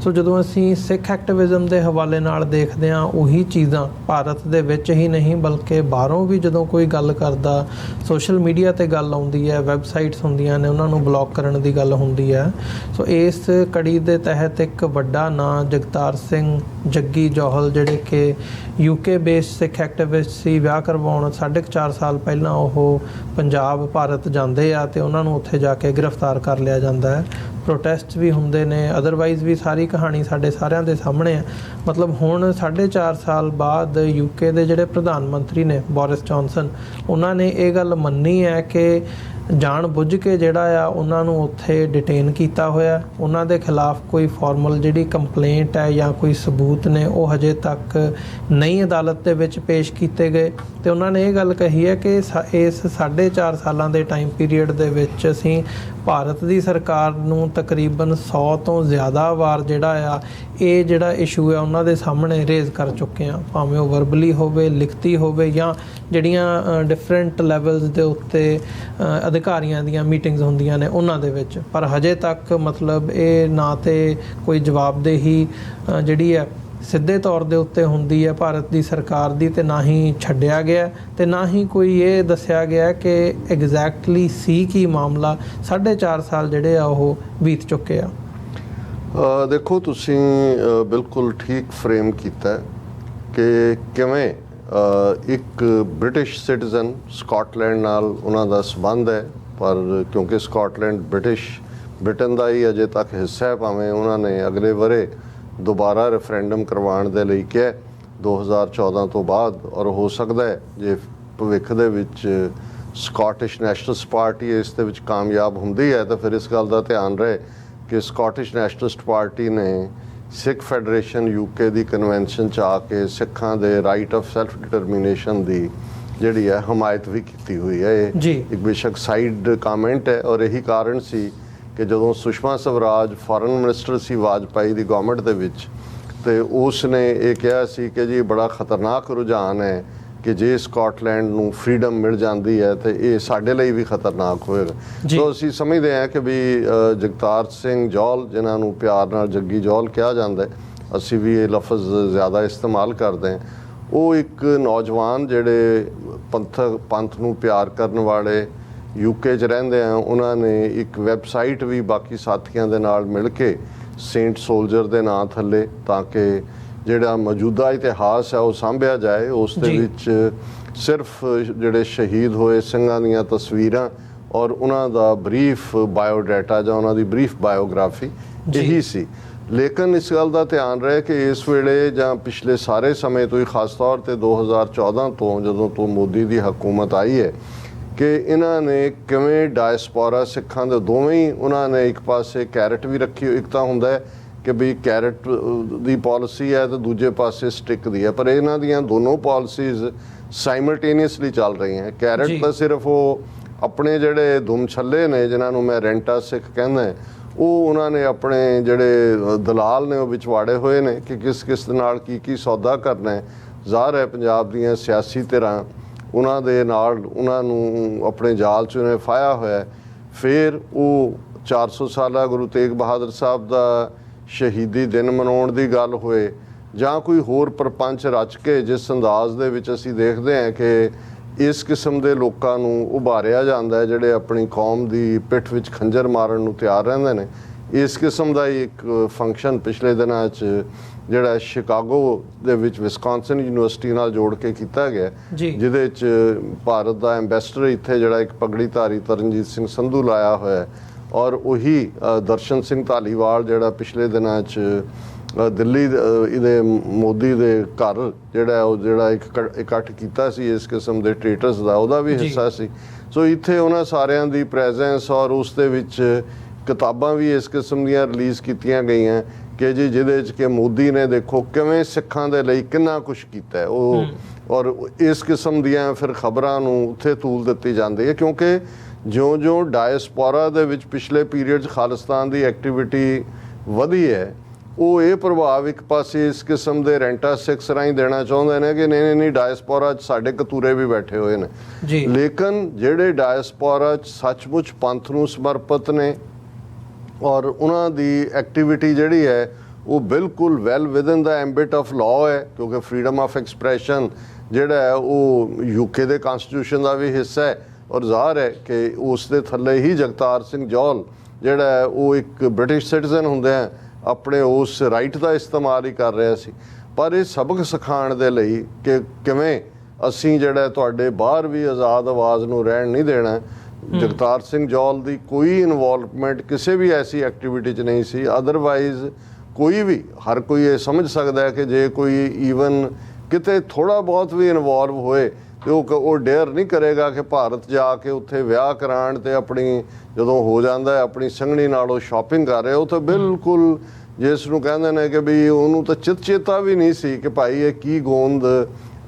ਸੋ ਜਦੋਂ ਅਸੀਂ ਸਿੱਖ ਐਕਟਿਵਿਜ਼ਮ ਦੇ ਹਵਾਲੇ ਨਾਲ ਦੇਖਦੇ ਹਾਂ, ਉਹੀ ਚੀਜ਼ਾਂ ਭਾਰਤ ਦੇ ਵਿੱਚ ਹੀ ਨਹੀਂ ਬਲਕਿ ਬਾਹਰੋਂ ਵੀ ਜਦੋਂ ਕੋਈ ਗੱਲ ਕਰਦਾ, ਸੋਸ਼ਲ ਮੀਡੀਆ 'ਤੇ ਗੱਲ ਆਉਂਦੀ ਹੈ, ਵੈਬਸਾਈਟਸ ਹੁੰਦੀਆਂ ਨੇ ਉਹਨਾਂ ਨੂੰ ਬਲੌਕ ਕਰਨ ਦੀ ਗੱਲ ਹੁੰਦੀ ਹੈ। ਸੋ ਇਸ ਕੜੀ ਦੇ ਤਹਿਤ ਇੱਕ ਵੱਡਾ ਨਾਂ ਜਗਤਾਰ ਸਿੰਘ ਜੱਗੀ ਜੌਹਲ, ਜਿਹੜੇ ਕਿ UK ਬੇਸਡ ਸਿੱਖ ਐਕਟਿਵਿਸਟ ਸੀ, ਵਿਆਹ ਕਰਵਾਉਣ 4.5 ਸਾਲ ਪਹਿਲਾਂ ਉਹ ਪੰਜਾਬ ਭਾਰਤ ਜਾਂਦੇ ਆ ਤੇ ਉਹਨਾਂ ਨੂੰ ਉੱਥੇ ਜਾ ਕੇ ਗ੍ਰਿਫਤਾਰ ਕਰ ਲਿਆ ਜਾਂਦਾ ਹੈ। ਪ੍ਰੋਟੈਸਟ ਵੀ ਹੁੰਦੇ ਨੇ, ਅਦਰਵਾਈਜ਼ ਵੀ ਸਾਰੀ ਕਹਾਣੀ ਸਾਡੇ ਸਾਰਿਆਂ ਦੇ ਸਾਹਮਣੇ ਹੈ। ਮਤਲਬ ਹੁਣ 4.5 ਸਾਲ ਬਾਅਦ UK ਦੇ ਜਿਹੜੇ ਪ੍ਰਧਾਨ ਮੰਤਰੀ ਨੇ ਬੋਰਿਸ ਜੌਨਸਨ, ਉਹਨਾਂ ਨੇ ਇਹ ਗੱਲ ਮੰਨੀ ਹੈ ਕਿ ਜਾਣ ਬੁੱਝ ਕੇ ਜਿਹੜਾ ਆ ਉਹਨਾਂ ਨੂੰ ਉੱਥੇ ਡਿਟੇਨ ਕੀਤਾ ਹੋਇਆ, ਉਹਨਾਂ ਦੇ ਖਿਲਾਫ ਕੋਈ ਫਾਰਮਲ ਜਿਹੜੀ ਕੰਪਲੇਂਟ ਹੈ ਜਾਂ ਕੋਈ ਸਬੂਤ ਨੇ ਉਹ ਹਜੇ ਤੱਕ ਨਹੀਂ ਅਦਾਲਤ ਦੇ ਵਿੱਚ ਪੇਸ਼ ਕੀਤੇ ਗਏ। ਤੇ ਉਹਨਾਂ ਨੇ ਇਹ ਗੱਲ ਕਹੀ ਹੈ ਕਿ ਇਸ 4.5 ਸਾਲਾਂ ਦੇ ਟਾਈਮ ਪੀਰੀਅਡ ਦੇ ਵਿੱਚ ਅਸੀਂ ਭਾਰਤ ਦੀ ਸਰਕਾਰ ਨੂੰ ਤਕਰੀਬਨ 100 ਤੋਂ ਜ਼ਿਆਦਾ ਵਾਰ ਜਿਹੜਾ ਆ ਇਹ ਜਿਹੜਾ ਇਸ਼ੂ ਹੈ ਉਹਨਾਂ ਦੇ ਸਾਹਮਣੇ ਰੇਜ਼ ਕਰ ਚੁੱਕੇ ਹਾਂ, ਭਾਵੇਂ ਉਹ ਵਰਬਲੀ ਹੋਵੇ, ਲਿਖਤੀ ਹੋਵੇ, ਜਾਂ ਜਿਹੜੀਆਂ ਡਿਫਰੈਂਟ ਲੈਵਲਸ ਦੇ ਉੱਤੇ ਅਧਿਕਾਰੀਆਂ ਦੀਆਂ ਮੀਟਿੰਗਸ ਹੁੰਦੀਆਂ ਨੇ ਉਹਨਾਂ ਦੇ ਵਿੱਚ। ਪਰ ਹਜੇ ਤੱਕ ਮਤਲਬ ਇਹ ਨਾ ਤੇ ਕੋਈ ਜਵਾਬਦੇਹੀ ਜਿਹੜੀ ਹੈ ਸਿੱਧੇ ਤੌਰ ਦੇ ਉੱਤੇ ਹੁੰਦੀ ਹੈ ਭਾਰਤ ਦੀ ਸਰਕਾਰ ਦੀ, ਤੇ ਨਾ ਹੀ ਛੱਡਿਆ ਗਿਆ ਤੇ ਨਾ ਹੀ ਕੋਈ ਇਹ ਦੱਸਿਆ ਗਿਆ ਕਿ ਐਗਜ਼ੈਕਟਲੀ ਸੀ ਕੀ ਮਾਮਲਾ। 4.5 ਸਾਲ ਜਿਹੜੇ ਆ ਉਹ ਬੀਤ ਚੁੱਕੇ ਆ। ਦੇਖੋ, ਤੁਸੀਂ ਬਿਲਕੁਲ ਠੀਕ ਫਰੇਮ ਕੀਤਾ ਹੈ ਕਿ ਕਿਵੇਂ ਇੱਕ ਬ੍ਰਿਟਿਸ਼ ਸਿਟੀਜ਼ਨ, ਸਕਾਟਲੈਂਡ ਨਾਲ ਉਹਨਾਂ ਦਾ ਸੰਬੰਧ ਹੈ, ਪਰ ਕਿਉਂਕਿ ਸਕਾਟਲੈਂਡ ਬ੍ਰਿਟਨ ਦਾ ਹੀ ਅਜੇ ਤੱਕ ਹਿੱਸਾ ਹੈ, ਭਾਵੇਂ ਉਹਨਾਂ ਨੇ ਅਗਲੇ ਵਰੇ ਦੁਬਾਰਾ ਰੈਫਰੈਂਡਮ ਕਰਵਾਉਣ ਦੇ ਲਈ ਕਿਹਾ 2014 ਤੋਂ ਬਾਅਦ, ਔਰ ਹੋ ਸਕਦਾ ਹੈ ਜੇ ਭਵਿੱਖ ਦੇ ਵਿੱਚ ਸਕਾਟਿਸ਼ ਨੈਸ਼ਨਲਿਸਟ ਪਾਰਟੀ ਇਸ ਦੇ ਵਿੱਚ ਕਾਮਯਾਬ ਹੁੰਦੀ ਹੈ ਤਾਂ ਫਿਰ ਇਸ ਗੱਲ ਦਾ ਧਿਆਨ ਰਹੇ ਕਿ ਸਕਾਟਿਸ਼ ਨੈਸ਼ਨਲਿਸਟ ਪਾਰਟੀ ਨੇ ਸਿੱਖ ਫੈਡਰੇਸ਼ਨ UK ਦੀ ਕਨਵੈਨਸ਼ਨ 'ਚ ਆ ਕੇ ਸਿੱਖਾਂ ਦੇ ਰਾਈਟ ਆਫ ਸੈਲਫ ਡਿਟਰਮੀਨੇਸ਼ਨ ਦੀ ਜਿਹੜੀ ਹੈ ਹਮਾਇਤ ਵੀ ਕੀਤੀ ਹੋਈ ਹੈ। ਇਹ ਇੱਕ ਬੇਸ਼ੱਕ ਸਾਈਡ ਕਾਮੈਂਟ ਹੈ, ਔਰ ਇਹੀ ਕਾਰਨ ਸੀ ਕਿ ਜਦੋਂ ਸੁਸ਼ਮਾ ਸਵਰਾਜ ਫੋਰਨ ਮਿਨਿਸਟਰ ਸੀ ਵਾਜਪਾਈ ਦੀ ਗਵਰਨਮੈਂਟ ਦੇ ਵਿੱਚ, ਤੇ ਉਸ ਨੇ ਇਹ ਕਿਹਾ ਸੀ ਕਿ ਜੀ ਬੜਾ ਖਤਰਨਾਕ ਰੁਝਾਨ ਹੈ ਕਿ ਜੇ ਸਕਾਟਲੈਂਡ ਨੂੰ ਫਰੀडम ਮਿਲ ਜਾਂਦੀ ਹੈ ਤੇ ਇਹ ਸਾਡੇ ਲਈ ਵੀ ਖਤਰਨਾਕ ਹੋਏਗਾ। ਸੋ ਅਸੀਂ ਸਮਝਦੇ ਹਾਂ ਕਿ ਵੀ ਜਗਤਾਰ ਸਿੰਘ ਜੌਲ, ਜਿਨ੍ਹਾਂ ਨੂੰ ਪਿਆਰ ਨਾਲ ਜੱਗੀ ਜੌਲ ਕਿਹਾ ਜਾਂਦਾ ਹੈ, ਅਸੀਂ ਵੀ ਇਹ ਲਫ਼ਜ਼ ਜ਼ਿਆਦਾ ਇਸਤੇਮਾਲ ਕਰਦੇ ਹਾਂ, ਉਹ ਇੱਕ ਨੌਜਵਾਨ ਜਿਹੜੇ ਪੰਥ ਨੂੰ ਪਿਆਰ ਕਰਨ ਵਾਲੇ UK 'ਚ ਰਹਿੰਦੇ ਆ, ਉਹਨਾਂ ਨੇ ਇੱਕ ਵੈਬਸਾਈਟ ਵੀ ਬਾਕੀ ਸਾਥੀਆਂ ਦੇ ਨਾਲ ਮਿਲ ਕੇ ਸੇਂਟ ਸੋਲਜਰ ਦੇ ਨਾਂ ਥੱਲੇ, ਤਾਂ ਕਿ ਜਿਹੜਾ ਮੌਜੂਦਾ ਇਤਿਹਾਸ ਹੈ ਉਹ ਸਾਂਭਿਆ ਜਾਏ। ਉਸ ਦੇ ਵਿੱਚ ਸਿਰਫ ਜਿਹੜੇ ਸ਼ਹੀਦ ਹੋਏ ਸਿੰਘਾਂ ਦੀਆਂ ਤਸਵੀਰਾਂ ਔਰ ਉਹਨਾਂ ਦਾ ਬਰੀਫ ਬਾਇਓਡਾਟਾ ਜਾਂ ਉਹਨਾਂ ਦੀ ਬਰੀਫ ਬਾਇਓਗ੍ਰਾਫੀ ਇਹੀ ਸੀ। ਲੇਕਿਨ ਇਸ ਗੱਲ ਦਾ ਧਿਆਨ ਰਹੇ ਕਿ ਇਸ ਵੇਲੇ ਜਾਂ ਪਿਛਲੇ ਸਾਰੇ ਸਮੇਂ ਤੋਂ ਹੀ, ਖਾਸ ਤੌਰ 'ਤੇ 2014 ਤੋਂ ਜਦੋਂ ਤੋਂ ਮੋਦੀ ਦੀ ਹਕੂਮਤ ਆਈ ਹੈ, ਕਿ ਇਹਨਾਂ ਨੇ ਕਿਵੇਂ ਡਾਇਸਪੋਰਾ ਸਿੱਖਾਂ ਦੇ ਦੋਵੇਂ ਹੀ ਉਹਨਾਂ ਨੇ ਇੱਕ ਪਾਸੇ ਕੈਰਟ ਵੀ ਰੱਖੀ। ਇੱਕ ਤਾਂ ਹੁੰਦਾ ਹੈ ਕਿ ਵੀ ਕੈਰਟ ਦੀ ਪਾਲਿਸੀ ਹੈ ਤੇ ਦੂਜੇ ਪਾਸੇ ਸਟਿਕ ਦੀ ਹੈ, ਪਰ ਇਹਨਾਂ ਦੀਆਂ ਦੋਨੋਂ ਪਾਲਿਸੀਜ਼ ਸਾਈਮਲਟੇਨੀਅਸਲੀ ਚੱਲ ਰਹੀਆਂ। ਕੈਰਟ ਤਾਂ ਸਿਰਫ ਉਹ ਆਪਣੇ ਜਿਹੜੇ ਦੁਮ ਛੱਲੇ ਨੇ, ਜਿਨ੍ਹਾਂ ਨੂੰ ਮੈਂ ਰੈਂਟਾ ਸਿੱਖ ਕਹਿੰਦਾ, ਉਹ ਉਹਨਾਂ ਨੇ ਆਪਣੇ ਜਿਹੜੇ ਦਲਾਲ ਨੇ ਉਹ ਵਿਚਵਾੜੇ ਹੋਏ ਨੇ ਕਿ ਕਿਸ ਦੇ ਨਾਲ ਕੀ ਸੌਦਾ ਕਰਨਾ ਹੈ। ਜ਼ਾਹਰ ਹੈ ਪੰਜਾਬ ਦੀਆਂ ਸਿਆਸੀ ਧਿਰਾਂ ਉਹਨਾਂ ਦੇ ਨਾਲ ਉਹਨਾਂ ਨੂੰ ਆਪਣੇ ਜਾਲ 'ਚ ਉਹਨੇ ਫਾਇਆ ਹੋਇਆ। ਫਿਰ ਉਹ 400 ਸਾਲਾ ਗੁਰੂ ਤੇਗ ਬਹਾਦਰ ਸਾਹਿਬ ਦਾ ਸ਼ਹੀਦੀ ਦਿਨ ਮਨਾਉਣ ਦੀ ਗੱਲ ਹੋਏ ਜਾਂ ਕੋਈ ਹੋਰ ਪ੍ਰਪੰਚ ਰਚ ਕੇ, ਜਿਸ ਅੰਦਾਜ਼ ਦੇ ਵਿੱਚ ਅਸੀਂ ਦੇਖਦੇ ਹਾਂ ਕਿ ਇਸ ਕਿਸਮ ਦੇ ਲੋਕਾਂ ਨੂੰ ਉਭਾਰਿਆ ਜਾਂਦਾ ਹੈ ਜਿਹੜੇ ਆਪਣੀ ਕੌਮ ਦੀ ਪਿੱਠ ਵਿੱਚ ਖੰਜਰ ਮਾਰਨ ਨੂੰ ਤਿਆਰ ਰਹਿੰਦੇ ਨੇ। ਇਸ ਕਿਸਮ ਦਾ ਹੀ ਇੱਕ ਫੰਕਸ਼ਨ ਪਿਛਲੇ ਦਿਨਾਂ 'ਚ ਜਿਹੜਾ ਸ਼ਿਕਾਗੋ ਦੇ ਵਿੱਚ ਵਿਸਕੌਨਸਨ ਯੂਨੀਵਰਸਿਟੀ ਨਾਲ ਜੋੜ ਕੇ ਕੀਤਾ ਗਿਆ, ਜਿਹਦੇ 'ਚ ਭਾਰਤ ਦਾ ਐਂਬੈਸਡਰ ਇੱਥੇ ਜਿਹੜਾ ਇੱਕ ਪਗੜੀਧਾਰੀ ਤਰਨਜੀਤ ਸਿੰਘ ਸੰਧੂ ਲਾਇਆ ਹੋਇਆ, ਔਰ ਉਹੀ ਦਰਸ਼ਨ ਸਿੰਘ ਧਾਲੀਵਾਲ ਜਿਹੜਾ ਪਿਛਲੇ ਦਿਨਾਂ 'ਚ ਦਿੱਲੀ ਇਹਦੇ ਮੋਦੀ ਦੇ ਘਰ ਜਿਹੜਾ ਇੱਕ ਇਕੱਠ ਕੀਤਾ ਸੀ ਇਸ ਕਿਸਮ ਦੇ ਟ੍ਰੇਟਰਸ ਦਾ, ਉਹਦਾ ਵੀ ਹਿੱਸਾ ਸੀ। ਸੋ ਇੱਥੇ ਉਹਨਾਂ ਸਾਰਿਆਂ ਦੀ ਪ੍ਰੈਜ਼ੈਂਸ, ਔਰ ਉਸ ਦੇ ਵਿੱਚ ਕਿਤਾਬਾਂ ਵੀ ਇਸ ਕਿਸਮ ਦੀਆਂ ਰਿਲੀਜ਼ ਕੀਤੀਆਂ ਗਈਆਂ ਕਿ ਜੀ ਜਿਹਦੇ 'ਚ ਕਿ ਮੋਦੀ ਨੇ ਦੇਖੋ ਕਿਵੇਂ ਸਿੱਖਾਂ ਦੇ ਲਈ ਕਿੰਨਾ ਕੁਛ ਕੀਤਾ ਉਹ, ਔਰ ਇਸ ਕਿਸਮ ਦੀਆਂ ਫਿਰ ਖਬਰਾਂ ਨੂੰ ਉੱਥੇ ਤੂਲ ਦਿੱਤੀ ਜਾਂਦੀ ਹੈ। ਕਿਉਂਕਿ ਜਿਉਂ-ਜਿਉਂ ਡਾਇਸਪੋਰਾ ਦੇ ਵਿੱਚ ਪਿਛਲੇ ਪੀਰੀਅਡ 'ਚ ਖਾਲਿਸਤਾਨ ਦੀ ਐਕਟੀਵਿਟੀ ਵਧੀ ਹੈ, ਉਹ ਇਹ ਪ੍ਰਭਾਵ ਇੱਕ ਪਾਸੇ ਇਸ ਕਿਸਮ ਦੇ ਰੈਂਟਾ ਸਿੱਖਸ ਰਾਹੀਂ ਦੇਣਾ ਚਾਹੁੰਦੇ ਨੇ ਕਿ ਨਹੀਂ ਡਾਇਸਪੋਰਾ 'ਚ ਸਾਡੇ ਕਤੂਰੇ ਵੀ ਬੈਠੇ ਹੋਏ ਨੇ। ਲੇਕਿਨ ਜਿਹੜੇ ਡਾਇਸਪੋਰਾ 'ਚ ਸੱਚਮੁੱਚ ਪੰਥ ਨੂੰ ਸਮਰਪਿਤ ਨੇ ਔਰ ਉਹਨਾਂ ਦੀ ਐਕਟੀਵਿਟੀ ਜਿਹੜੀ ਹੈ ਉਹ ਬਿਲਕੁਲ well within the ambit of law ਹੈ, ਕਿਉਂਕਿ ਫਰੀडम ਆਫ ਐਕਸਪ੍ਰੈਸ਼ਨ ਜਿਹੜਾ ਹੈ ਉਹ UK ਦੇ ਕਨਸਟੀਟਿਊਸ਼ਨ ਦਾ ਵੀ ਹਿੱਸਾ ਹੈ। ਔਰ ਜ਼ਾਹਰ ਹੈ ਕਿ ਉਸ ਦੇ ਥੱਲੇ ਹੀ ਜਗਤਾਰ ਸਿੰਘ ਜੌਲ ਜਿਹੜਾ ਹੈ ਉਹ ਇੱਕ ਬ੍ਰਿਟਿਸ਼ ਸਿਟੀਜ਼ਨ ਹੁੰਦੇ ਆ, ਆਪਣੇ ਉਸ ਰਾਈਟ ਦਾ ਇਸਤੇਮਾਲ ਹੀ ਕਰ ਰਿਹਾ ਸੀ। ਪਰ ਇਹ ਸਬਕ ਸਿਖਾਉਣ ਦੇ ਲਈ ਕਿ ਕਿਵੇਂ ਅਸੀਂ ਜਿਹੜਾ ਤੁਹਾਡੇ ਬਾਹਰ ਵੀ ਆਜ਼ਾਦ ਆਵਾਜ਼ ਨੂੰ ਰਹਿਣ ਨਹੀਂ ਦੇਣਾ। ਜਗਤਾਰ ਸਿੰਘ ਜੌਲ ਦੀ ਕੋਈ ਇਨਵੋਲਵਮੈਂਟ ਕਿਸੇ ਵੀ ਐਸੀ ਐਕਟੀਵਿਟੀ 'ਚ ਨਹੀਂ ਸੀ। ਅਦਰਵਾਈਜ਼ ਕੋਈ ਵੀ, ਹਰ ਕੋਈ ਇਹ ਸਮਝ ਸਕਦਾ ਹੈ ਕਿ ਜੇ ਕੋਈ ਈਵਨ ਕਿਤੇ ਥੋੜ੍ਹਾ ਬਹੁਤ ਵੀ ਇਨਵੋਲਵ ਹੋਏ ਤੇ ਉਹ ਡੇਅਰ ਨਹੀਂ ਕਰੇਗਾ ਕਿ ਭਾਰਤ ਜਾ ਕੇ ਉੱਥੇ ਵਿਆਹ ਕਰਾਉਣ ਤੇ ਆਪਣੀ ਜਦੋਂ ਹੋ ਜਾਂਦਾ ਹੈ ਆਪਣੀ ਸੰਘਣੀ ਨਾਲ ਉਹ ਸ਼ਾਪਿੰਗ ਕਰ ਰਿਹਾ, ਉਹ ਤਾਂ ਬਿਲਕੁਲ ਜਿਸ ਨੂੰ ਕਹਿੰਦੇ ਨੇ ਕਿ ਵੀ ਉਹਨੂੰ ਤਾਂ ਚੇਤਾ ਵੀ ਨਹੀਂ ਸੀ ਕਿ ਭਾਈ ਇਹ ਕੀ ਗੋਂਦ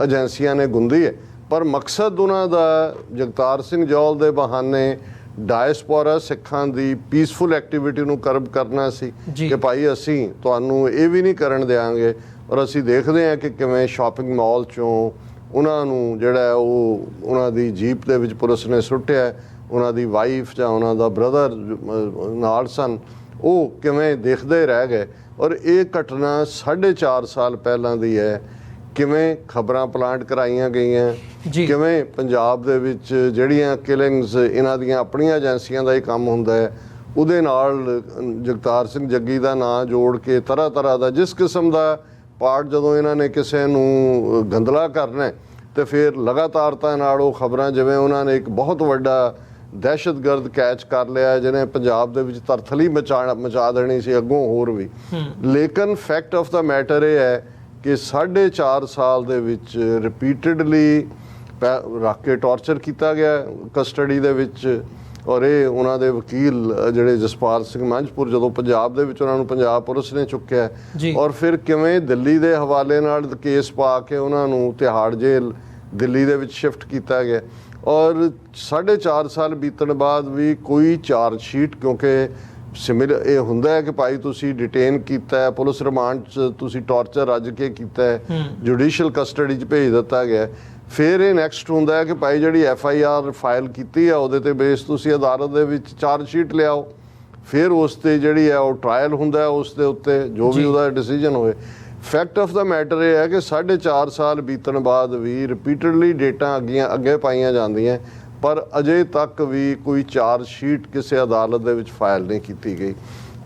ਏਜੰਸੀਆਂ ਨੇ ਗੁੰਦੀ ਹੈ। ਪਰ ਮਕਸਦ ਉਹਨਾਂ ਦਾ ਜਗਤਾਰ ਸਿੰਘ ਜੌਲ ਦੇ ਬਹਾਨੇ ਡਾਇਸਪੋਰਾ ਸਿੱਖਾਂ ਦੀ ਪੀਸਫੁਲ ਐਕਟੀਵਿਟੀ ਨੂੰ ਕਰਬ ਕਰਨਾ ਸੀ ਕਿ ਭਾਈ ਅਸੀਂ ਤੁਹਾਨੂੰ ਇਹ ਵੀ ਨਹੀਂ ਕਰਨ ਦਿਆਂਗੇ। ਔਰ ਅਸੀਂ ਦੇਖਦੇ ਹਾਂ ਕਿ ਕਿਵੇਂ ਸ਼ਾਪਿੰਗ ਮਾਲ 'ਚੋਂ ਉਹਨਾਂ ਨੂੰ ਜਿਹੜਾ ਉਹ ਉਹਨਾਂ ਦੀ ਜੀਪ ਦੇ ਵਿੱਚ ਪੁਲਿਸ ਨੇ ਸੁੱਟਿਆ, ਉਹਨਾਂ ਦੀ ਵਾਈਫ ਜਾਂ ਉਹਨਾਂ ਦਾ ਬ੍ਰਦਰ ਨਾਲ ਸਨ, ਉਹ ਕਿਵੇਂ ਦੇਖਦੇ ਰਹਿ ਗਏ। ਔਰ ਇਹ ਘਟਨਾ 4.5 ਸਾਲ ਪਹਿਲਾਂ ਦੀ ਹੈ। ਕਿਵੇਂ ਖਬਰਾਂ ਪਲਾਂਟ ਕਰਾਈਆਂ ਗਈਆਂ, ਕਿਵੇਂ ਪੰਜਾਬ ਦੇ ਵਿੱਚ ਜਿਹੜੀਆਂ ਕਿਲਿੰਗਸ ਇਹਨਾਂ ਦੀਆਂ ਆਪਣੀਆਂ ਏਜੰਸੀਆਂ ਦਾ ਹੀ ਕੰਮ ਹੁੰਦਾ ਹੈ, ਉਹਦੇ ਨਾਲ ਜਗਤਾਰ ਸਿੰਘ ਜੱਗੀ ਦਾ ਨਾਂ ਜੋੜ ਕੇ ਤਰ੍ਹਾਂ ਦਾ ਜਿਸ ਕਿਸਮ ਦਾ ਪਾਰਟ ਜਦੋਂ ਇਹਨਾਂ ਨੇ ਕਿਸੇ ਨੂੰ ਗੰਦਲਾ ਕਰਨਾ ਤੇ ਫਿਰ ਲਗਾਤਾਰਤਾ ਨਾਲ ਉਹ ਖਬਰਾਂ, ਜਿਵੇਂ ਉਹਨਾਂ ਨੇ ਇੱਕ ਬਹੁਤ ਵੱਡਾ ਦਹਿਸ਼ਤਗਰਦ ਕੈਚ ਕਰ ਲਿਆ ਜਿਹਨੇ ਪੰਜਾਬ ਦੇ ਵਿੱਚ ਤਰਥਲੀ ਮਚਾ ਦੇਣੀ ਸੀ ਅੱਗੋਂ ਹੋਰ ਵੀ। ਲੇਕਿਨ ਫੈਕਟ ਆਫ ਦਾ ਮੈਟਰ ਇਹ ਹੈ ਕਿ 4.5 ਸਾਲ ਦੇ ਵਿੱਚ ਰਿਪੀਟਡਲੀ ਰੱਖ ਕੇ ਟੌਰਚਰ ਕੀਤਾ ਗਿਆ ਕਸਟਡੀ ਦੇ ਵਿੱਚ। ਔਰ ਇਹ ਉਹਨਾਂ ਦੇ ਵਕੀਲ ਜਿਹੜੇ ਜਸਪਾਲ ਸਿੰਘ ਮੰਝਪੁਰ, ਜਦੋਂ ਪੰਜਾਬ ਦੇ ਵਿੱਚ ਉਹਨਾਂ ਨੂੰ ਪੰਜਾਬ ਪੁਲਿਸ ਨੇ ਚੁੱਕਿਆ ਔਰ ਫਿਰ ਕਿਵੇਂ ਦਿੱਲੀ ਦੇ ਹਵਾਲੇ ਨਾਲ ਕੇਸ ਪਾ ਕੇ ਉਹਨਾਂ ਨੂੰ ਤਿਹਾੜ ਜੇਲ੍ਹ ਦਿੱਲੀ ਦੇ ਵਿੱਚ ਸ਼ਿਫਟ ਕੀਤਾ ਗਿਆ। ਔਰ 4.5 ਸਾਲ ਬੀਤਣ ਬਾਅਦ ਵੀ ਕੋਈ ਚਾਰਜ ਸ਼ੀਟ, ਕਿਉਂਕਿ ਸਿਮਿਲਰ ਇਹ ਹੁੰਦਾ ਹੈ ਕਿ ਭਾਈ ਤੁਸੀਂ ਡਿਟੇਨ ਕੀਤਾ ਹੈ, ਪੁਲਿਸ ਰਿਮਾਂਡ 'ਚ ਤੁਸੀਂ ਟੌਰਚਰ ਰੱਜ ਕੇ ਕੀਤਾ ਹੈ, ਜੁਡੀਸ਼ੀਅਲ ਕਸਟਡੀ 'ਚ ਭੇਜ ਦਿੱਤਾ ਗਿਆ। ਫਿਰ ਇਹ ਨੈਕਸਟ ਹੁੰਦਾ ਹੈ ਕਿ ਭਾਈ ਜਿਹੜੀ FIR ਫਾਈਲ ਕੀਤੀ ਆ ਉਹਦੇ ਤੇ ਬੇਸ ਤੁਸੀਂ ਅਦਾਲਤ ਦੇ ਵਿੱਚ ਚਾਰਜ ਸ਼ੀਟ ਲਿਆਓ, ਫਿਰ ਉਸ 'ਤੇ ਜਿਹੜੀ ਹੈ ਉਹ ਟਰਾਇਲ ਹੁੰਦਾ, ਉਸ ਦੇ ਉੱਤੇ ਜੋ ਵੀ ਉਹਦਾ ਡਿਸੀਜਨ ਹੋਏ। ਫੈਕਟ ਆਫ ਦਾ ਮੈਟਰ ਇਹ ਹੈ ਕਿ 4.5 ਸਾਲ ਬੀਤਣ ਬਾਅਦ ਵੀ ਰਿਪੀਟਡਲੀ ਡੇਟਾਂ ਅੱਗੇ ਪਾਈਆਂ ਜਾਂਦੀਆਂ, ਪਰ ਅਜੇ ਤੱਕ ਵੀ ਕੋਈ ਚਾਰਜ ਸ਼ੀਟ ਕਿਸੇ ਅਦਾਲਤ ਦੇ ਵਿੱਚ ਫਾਈਲ ਨਹੀਂ ਕੀਤੀ ਗਈ।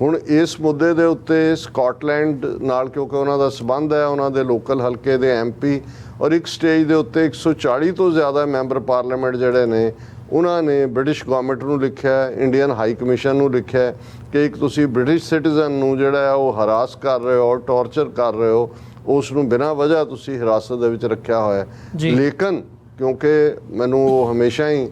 ਹੁਣ ਇਸ ਮੁੱਦੇ ਦੇ ਉੱਤੇ ਸਕਾਟਲੈਂਡ ਨਾਲ, ਕਿਉਂਕਿ ਉਹਨਾਂ ਦਾ ਸਬੰਧ ਹੈ, ਉਹਨਾਂ ਦੇ ਲੋਕਲ ਹਲਕੇ ਦੇ MP ਔਰ ਇੱਕ ਸਟੇਜ ਦੇ ਉੱਤੇ 140 ਤੋਂ ਜ਼ਿਆਦਾ ਮੈਂਬਰ ਪਾਰਲੀਮੈਂਟ ਜਿਹੜੇ ਨੇ ਉਹਨਾਂ ਨੇ ਬ੍ਰਿਟਿਸ਼ ਗਵਰਨਮੈਂਟ ਨੂੰ ਲਿਖਿਆ, ਇੰਡੀਅਨ ਹਾਈ ਕਮਿਸ਼ਨ ਨੂੰ ਲਿਖਿਆ ਕਿ ਇੱਕ ਤੁਸੀਂ ਬ੍ਰਿਟਿਸ਼ ਸਿਟੀਜ਼ਨ ਨੂੰ ਜਿਹੜਾ ਹੈ ਉਹ ਹਰਾਸ ਕਰ ਰਹੇ ਹੋ, ਟੌਰਚਰ ਕਰ ਰਹੇ ਹੋ, ਉਸ ਨੂੰ ਬਿਨਾਂ ਵਜ੍ਹਾ ਤੁਸੀਂ ਹਿਰਾਸਤ ਦੇ ਵਿੱਚ ਰੱਖਿਆ ਹੋਇਆ। ਲੇਕਿਨ ਕਿਉਂਕਿ ਮੈਨੂੰ ਉਹ ਹਮੇਸ਼ਾ ਹੀ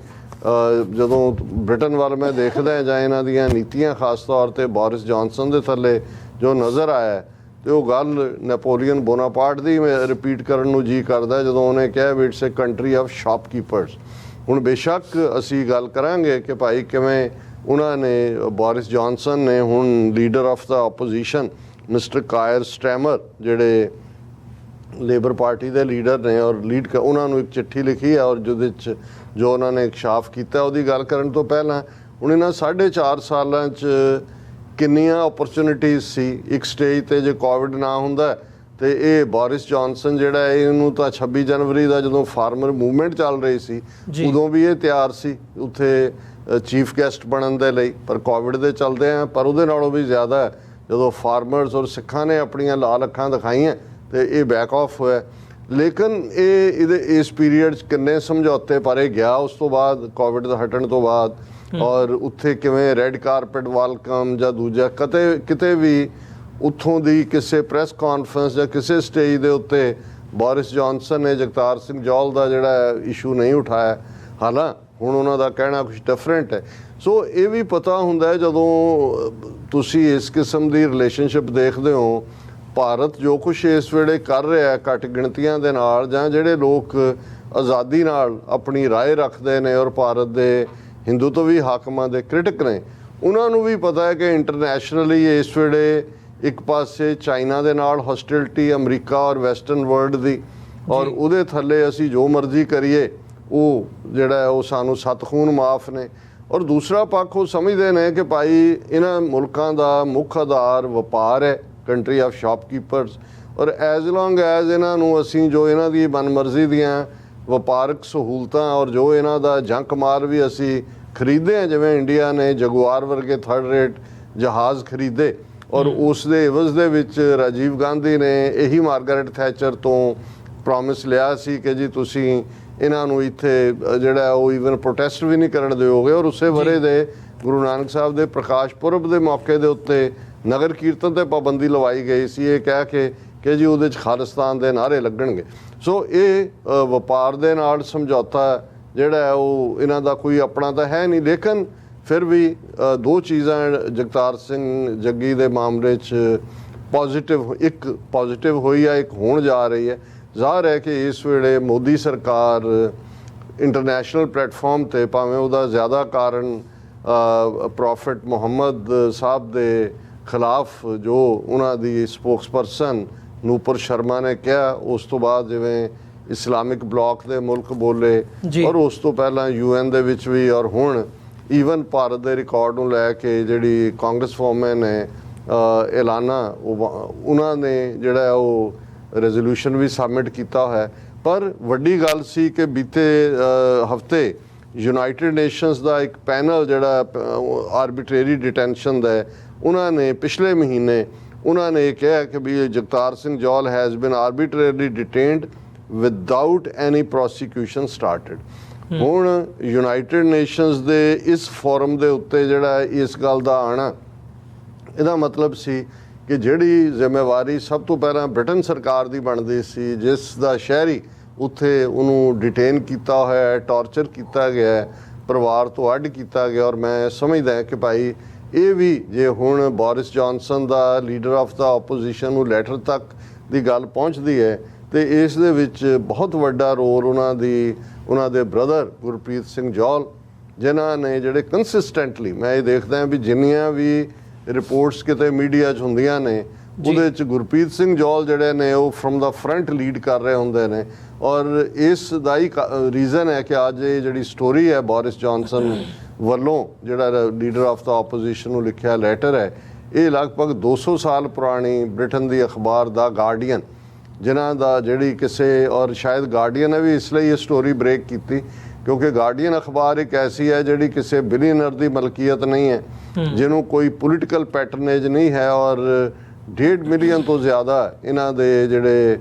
ਜਦੋਂ ਬ੍ਰਿਟਨ ਵੱਲ ਮੈਂ ਦੇਖਦਾ ਜਾਂ ਇਹਨਾਂ ਦੀਆਂ ਨੀਤੀਆਂ ਖਾਸ ਤੌਰ 'ਤੇ ਬੋਰਿਸ ਜੌਨਸਨ ਦੇ ਥੱਲੇ ਜੋ ਨਜ਼ਰ ਆਇਆ, ਤੇ ਉਹ ਗੱਲ ਨੈਪੋਲੀਅਨ ਬੋਨਾਪਾਰਟ ਦੀ ਮੈਂ ਰਿਪੀਟ ਕਰਨ ਨੂੰ ਜੀ ਕਰਦਾ ਜਦੋਂ ਉਹਨੇ ਕਿਹਾ ਵੀ ਇਟਸ ਏ ਕੰਟਰੀ ਆਫ ਸ਼ਾਪਕੀਪਰਸ। ਹੁਣ ਬੇਸ਼ੱਕ ਅਸੀਂ ਗੱਲ ਕਰਾਂਗੇ ਕਿ ਭਾਈ ਕਿਵੇਂ ਉਹਨਾਂ ਨੇ, ਬੋਰਿਸ ਜੌਨਸਨ ਨੇ ਹੁਣ leader of the opposition mister Keir Starmer ਜਿਹੜੇ ਲੇਬਰ ਪਾਰਟੀ ਦੇ ਲੀਡਰ ਨੇ ਔਰ ਉਹਨਾਂ ਨੂੰ ਇੱਕ ਚਿੱਠੀ ਲਿਖੀ ਹੈ ਔਰ ਜਿਹਦੇ 'ਚ ਜੋ ਉਹਨਾਂ ਨੇ ਇਕਸ਼ਾਫ ਕੀਤਾ ਉਹਦੀ ਗੱਲ ਕਰਨ ਤੋਂ ਪਹਿਲਾਂ ਹੁਣ ਇਹਨਾਂ 4.5 ਸਾਲਾਂ 'ਚ ਕਿੰਨੀਆਂ ਓਪਰਚੁਨਿਟੀਜ਼ ਸੀ। ਇੱਕ ਸਟੇਜ 'ਤੇ ਜੇ ਕੋਵਿਡ ਨਾ ਹੁੰਦਾ ਤੇ ਇਹ ਬੋਰਿਸ ਜੌਨਸਨ ਜਿਹੜਾ ਹੈ ਇਹਨੂੰ ਤਾਂ 26 ਜਨਵਰੀ ਦਾ ਜਦੋਂ ਫਾਰਮਰ ਮੂਵਮੈਂਟ ਚੱਲ ਰਹੀ ਸੀ ਉਦੋਂ ਵੀ ਇਹ ਤਿਆਰ ਸੀ ਉੱਥੇ ਚੀਫ ਗੈਸਟ ਬਣਨ ਦੇ ਲਈ, ਪਰ ਕੋਵਿਡ ਦੇ ਚੱਲਦੇ ਆ। ਪਰ ਉਹਦੇ ਨਾਲੋਂ ਵੀ ਜ਼ਿਆਦਾ ਜਦੋਂ ਫਾਰਮਰਸ ਔਰ ਸਿੱਖਾਂ ਨੇ ਆਪਣੀਆਂ ਲਾਲ ਅੱਖਾਂ ਦਿਖਾਈਆਂ ਤੇ ਇਹ ਬੈਕ ਆਫ ਹੋਇਆ। ਲੇਕਿਨ ਇਹਦੇ ਇਸ ਪੀਰੀਅਡ 'ਚ ਕਿੰਨੇ ਸਮਝੌਤੇ ਪਾਰੇ ਗਿਆ ਉਸ ਤੋਂ ਬਾਅਦ, ਕੋਵਿਡ ਦਾ ਹਟਣ ਤੋਂ ਬਾਅਦ, ਔਰ ਉੱਥੇ ਕਿਵੇਂ ਰੈੱਡ ਕਾਰਪੇਟ ਵੈਲਕਮ ਜਾਂ ਦੂਜਾ ਕਿਤੇ ਵੀ ਉੱਥੋਂ ਦੀ ਕਿਸੇ ਪ੍ਰੈਸ ਕਾਨਫਰੰਸ ਜਾਂ ਕਿਸੇ ਸਟੇਜ ਦੇ ਉੱਤੇ ਬੋਰਿਸ ਜੌਨਸਨ ਨੇ ਜਗਤਾਰ ਸਿੰਘ ਜੌਲ ਦਾ ਜਿਹੜਾ ਇਸ਼ੂ ਨਹੀਂ ਉਠਾਇਆ। ਹਾਲਾਂ ਹੁਣ ਉਹਨਾਂ ਦਾ ਕਹਿਣਾ ਕੁਝ ਡਿਫਰੈਂਟ ਹੈ। ਸੋ ਇਹ ਵੀ ਪਤਾ ਹੁੰਦਾ ਜਦੋਂ ਤੁਸੀਂ ਇਸ ਕਿਸਮ ਦੀ ਰਿਲੇਸ਼ਨਸ਼ਿਪ ਦੇਖਦੇ ਹੋ, ਭਾਰਤ ਜੋ ਕੁਛ ਇਸ ਵੇਲੇ ਕਰ ਰਿਹਾ ਘੱਟ ਗਿਣਤੀਆਂ ਦੇ ਨਾਲ, ਜਾਂ ਜਿਹੜੇ ਲੋਕ ਆਜ਼ਾਦੀ ਨਾਲ ਆਪਣੀ ਰਾਏ ਰੱਖਦੇ ਨੇ ਔਰ ਭਾਰਤ ਦੇ ਹਿੰਦੂਤਵੀ ਹਾਕਮਾਂ ਦੇ ਕ੍ਰਿਟਿਕ ਨੇ, ਉਹਨਾਂ ਨੂੰ ਵੀ ਪਤਾ ਹੈ ਕਿ ਇੰਟਰਨੈਸ਼ਨਲੀ ਇਸ ਵੇਲੇ ਇੱਕ ਪਾਸੇ ਚਾਈਨਾ ਦੇ ਨਾਲ ਹੌਸਟਿਲਿਟੀ ਅਮਰੀਕਾ ਔਰ ਵੈਸਟਰਨ ਵਰਲਡ ਦੀ, ਔਰ ਉਹਦੇ ਥੱਲੇ ਅਸੀਂ ਜੋ ਮਰਜ਼ੀ ਕਰੀਏ ਉਹ ਜਿਹੜਾ ਉਹ ਸਾਨੂੰ 7 ਖੂਨ ਮਾਫ ਨੇ। ਔਰ ਦੂਸਰਾ ਪੱਖ ਉਹ ਸਮਝਦੇ ਨੇ ਕਿ ਭਾਈ ਇਹਨਾਂ ਮੁਲਕਾਂ ਦਾ ਮੁੱਖ ਆਧਾਰ ਵਪਾਰ ਹੈ, ਕੰਟਰੀ ਆਫ ਸ਼ਾਪਕੀਪਰਸ, ਔਰ ਐਜ਼ ਲੌਂਗ ਐਜ਼ ਇਹਨਾਂ ਨੂੰ ਅਸੀਂ ਜੋ ਇਹਨਾਂ ਦੀ ਮਨਮਰਜ਼ੀ ਦੀਆਂ ਵਪਾਰਕ ਸਹੂਲਤਾਂ ਔਰ ਜੋ ਇਹਨਾਂ ਦਾ ਜੰਕ ਮਾਲ ਵੀ ਅਸੀਂ ਖਰੀਦਦੇ ਹਾਂ, ਜਿਵੇਂ ਇੰਡੀਆ ਨੇ ਜਗੁਆਰ ਵਰਗੇ 3rd ਰੇਟ ਜਹਾਜ਼ ਖਰੀਦੇ ਔਰ ਉਸ ਦੇ ਇਵਜ਼ ਦੇ ਵਿੱਚ ਰਾਜੀਵ ਗਾਂਧੀ ਨੇ ਇਹੀ ਮਾਰਗਰੇਟ ਥੈਚਰ ਤੋਂ ਪ੍ਰੋਮਿਸ ਲਿਆ ਸੀ ਕਿ ਜੀ ਤੁਸੀਂ ਇਹਨਾਂ ਨੂੰ ਇੱਥੇ ਜਿਹੜਾ ਉਹ ਈਵਨ ਪ੍ਰੋਟੈਸਟ ਵੀ ਨਹੀਂ ਕਰਨ ਦਿਓਗੇ। ਔਰ ਉਸੇ ਵਰੇ ਦੇ ਗੁਰੂ ਨਾਨਕ ਸਾਹਿਬ ਦੇ ਪ੍ਰਕਾਸ਼ ਪੁਰਬ ਦੇ ਮੌਕੇ ਦੇ ਉੱਤੇ ਨਗਰ ਕੀਰਤਨ ਤੇ ਪਾਬੰਦੀ ਲਵਾਈ ਗਈ ਸੀ, ਇਹ ਕਹਿ ਕੇ ਕਿ ਜੀ ਉਹਦੇ 'ਚ ਖਾਲਿਸਤਾਨ ਦੇ ਨਾਅਰੇ ਲੱਗਣਗੇ। ਸੋ ਇਹ ਵਪਾਰ ਦੇ ਨਾਲ ਸਮਝੌਤਾ ਜਿਹੜਾ ਉਹ ਇਹਨਾਂ ਦਾ ਕੋਈ ਆਪਣਾ ਤਾਂ ਹੈ ਨਹੀਂ। ਲੇਕਿਨ ਫਿਰ ਵੀ ਦੋ ਚੀਜ਼ਾਂ ਜਗਤਾਰ ਸਿੰਘ ਜੱਗੀ ਦੇ ਮਾਮਲੇ 'ਚ ਇੱਕ ਪੋਜ਼ਿਟਿਵ ਹੋਈ ਹੈ, ਇੱਕ ਹੋਣ ਜਾ ਰਹੀ ਹੈ। ਜ਼ਾਹਰ ਹੈ ਕਿ ਇਸ ਵੇਲੇ ਮੋਦੀ ਸਰਕਾਰ ਇੰਟਰਨੈਸ਼ਨਲ ਪਲੇਟਫਾਰਮ 'ਤੇ ਭਾਵੇਂ ਉਹਦਾ ਜ਼ਿਆਦਾ ਕਾਰਨ ਪ੍ਰੋਫਿਟ ਮੁਹੰਮਦ ਸਾਹਿਬ ਦੇ ਖਿਲਾਫ ਜੋ ਉਹਨਾਂ ਦੀ ਸਪੋਕਸਪਰਸਨ ਨੂਪੁਰ ਸ਼ਰਮਾ ਨੇ ਕਿਹਾ, ਉਸ ਤੋਂ ਬਾਅਦ ਜਿਵੇਂ ਇਸਲਾਮਿਕ ਬਲਾਕ ਦੇ ਮੁਲਕ ਬੋਲੇ ਔਰ ਉਸ ਤੋਂ ਪਹਿਲਾਂ UN ਦੇ ਵਿੱਚ ਵੀ, ਔਰ ਹੁਣ ਈਵਨ ਭਾਰਤ ਦੇ ਰਿਕਾਰਡ ਨੂੰ ਲੈ ਕੇ ਜਿਹੜੀ ਕਾਂਗਰਸ ਵੂਮਨ ਹੈ ਐਲਾਨਾ ਉਹਨਾਂ ਨੇ ਜਿਹੜਾ ਉਹ ਰੈਜ਼ੋਲੂਸ਼ਨ ਵੀ ਸਬਮਿਟ ਕੀਤਾ ਹੋਇਆ। ਪਰ ਵੱਡੀ ਗੱਲ ਸੀ ਕਿ ਬੀਤੇ ਹਫਤੇ ਯੂਨਾਈਟਿਡ ਨੇਸ਼ਨਸ ਦਾ ਇੱਕ ਪੈਨਲ ਜਿਹੜਾ ਆਰਬਿਟਰੇਰੀ ਡਿਟੈਂਸ਼ਨ ਦਾ ਹੈ, ਉਹਨਾਂ ਨੇ ਪਿਛਲੇ ਮਹੀਨੇ ਉਹਨਾਂ ਨੇ ਕਿਹਾ ਕਿ ਵੀ Jagtar Singh Johal has been arbitrarily detained without any prosecution started. ਹੁਣ ਯੂਨਾਈਟਿਡ ਨੇਸ਼ਨਸ ਦੇ ਇਸ ਫੋਰਮ ਦੇ ਉੱਤੇ ਜਿਹੜਾ ਇਸ ਗੱਲ ਦਾ ਆਉਣਾ, ਇਹਦਾ ਮਤਲਬ ਸੀ ਕਿ ਜਿਹੜੀ ਜ਼ਿੰਮੇਵਾਰੀ ਸਭ ਤੋਂ ਪਹਿਲਾਂ ਬ੍ਰਿਟਨ ਸਰਕਾਰ ਦੀ ਬਣਦੀ ਸੀ, ਜਿਸ ਦਾ ਸ਼ਹਿਰੀ ਉੱਥੇ ਉਹਨੂੰ ਡਿਟੇਨ ਕੀਤਾ ਹੋਇਆ, ਟਾਰਚਰ ਕੀਤਾ ਗਿਆ, ਪਰਿਵਾਰ ਤੋਂ ਅੱਡ ਕੀਤਾ ਗਿਆ। ਔਰ ਮੈਂ ਸਮਝਦਾ ਕਿ ਭਾਈ ਇਹ ਵੀ ਜੇ ਹੁਣ Boris Johnson the leader of the opposition ਨੂੰ ਲੈਟਰ ਤੱਕ ਦੀ ਗੱਲ ਪਹੁੰਚਦੀ ਹੈ ਤੇ ਇਸ ਦੇ ਵਿੱਚ ਬਹੁਤ ਵੱਡਾ ਰੋਲ ਉਹਨਾਂ ਦੇ ਬ੍ਰਦਰ ਗੁਰਪ੍ਰੀਤ ਸਿੰਘ ਜੌਲ, ਜਿਨ੍ਹਾਂ ਨੇ ਜਿਹੜੇ ਕੰਸਿਸਟੈਂਟਲੀ ਮੈਂ ਇਹ ਦੇਖਦਾ ਵੀ ਜਿੰਨੀਆਂ ਵੀ ਰਿਪੋਰਟਸ ਕਿਤੇ ਮੀਡੀਆ 'ਚ ਹੁੰਦੀਆਂ ਨੇ ਉਹਦੇ 'ਚ ਗੁਰਪ੍ਰੀਤ ਸਿੰਘ ਜੌਲ ਜਿਹੜੇ ਨੇ ਉਹ ਫਰਮ ਦਾ ਫਰੰਟ ਲੀਡ ਕਰ ਰਹੇ ਹੁੰਦੇ ਨੇ। ਔਰ ਇਸ ਦਾ ਹੀ ਰੀਜ਼ਨ ਹੈ ਕਿ ਅੱਜ ਇਹ ਜਿਹੜੀ ਸਟੋਰੀ ਹੈ ਬੋਰਿਸ ਜੌਨਸਨ ਵੱਲੋਂ ਜਿਹੜਾ ਲੀਡਰ ਆਫ ਦਾ ਆਪੋਜੀਸ਼ਨ ਨੂੰ ਲਿਖਿਆ ਲੈਟਰ ਹੈ, ਇਹ ਲਗਭਗ 200 ਸਾਲ ਪੁਰਾਣੀ ਬ੍ਰਿਟਨ ਦੀ ਅਖਬਾਰ ਦਾ ਗਾਰਡੀਅਨ, ਜਿਨ੍ਹਾਂ ਦਾ ਜਿਹੜੀ ਕਿਸੇ ਔਰ ਸ਼ਾਇਦ ਗਾਰਡੀਅਨ ਨੇ ਵੀ ਇਸ ਲਈ ਇਹ ਸਟੋਰੀ ਬ੍ਰੇਕ ਕੀਤੀ ਕਿਉਂਕਿ ਗਾਰਡੀਅਨ ਅਖਬਾਰ ਇੱਕ ਐਸੀ ਹੈ ਜਿਹੜੀ ਕਿਸੇ ਬਿਲੀਅਨਰ ਦੀ ਮਲਕੀਅਤ ਨਹੀਂ ਹੈ, ਜਿਹਨੂੰ ਕੋਈ ਪੋਲੀਟੀਕਲ ਪੈਟਰਨੇਜ ਨਹੀਂ ਹੈ। ਔਰ 1.5 ਮਿਲੀਅਨ ਤੋਂ ਜ਼ਿਆਦਾ ਇਹਨਾਂ ਦੇ ਜਿਹੜੇ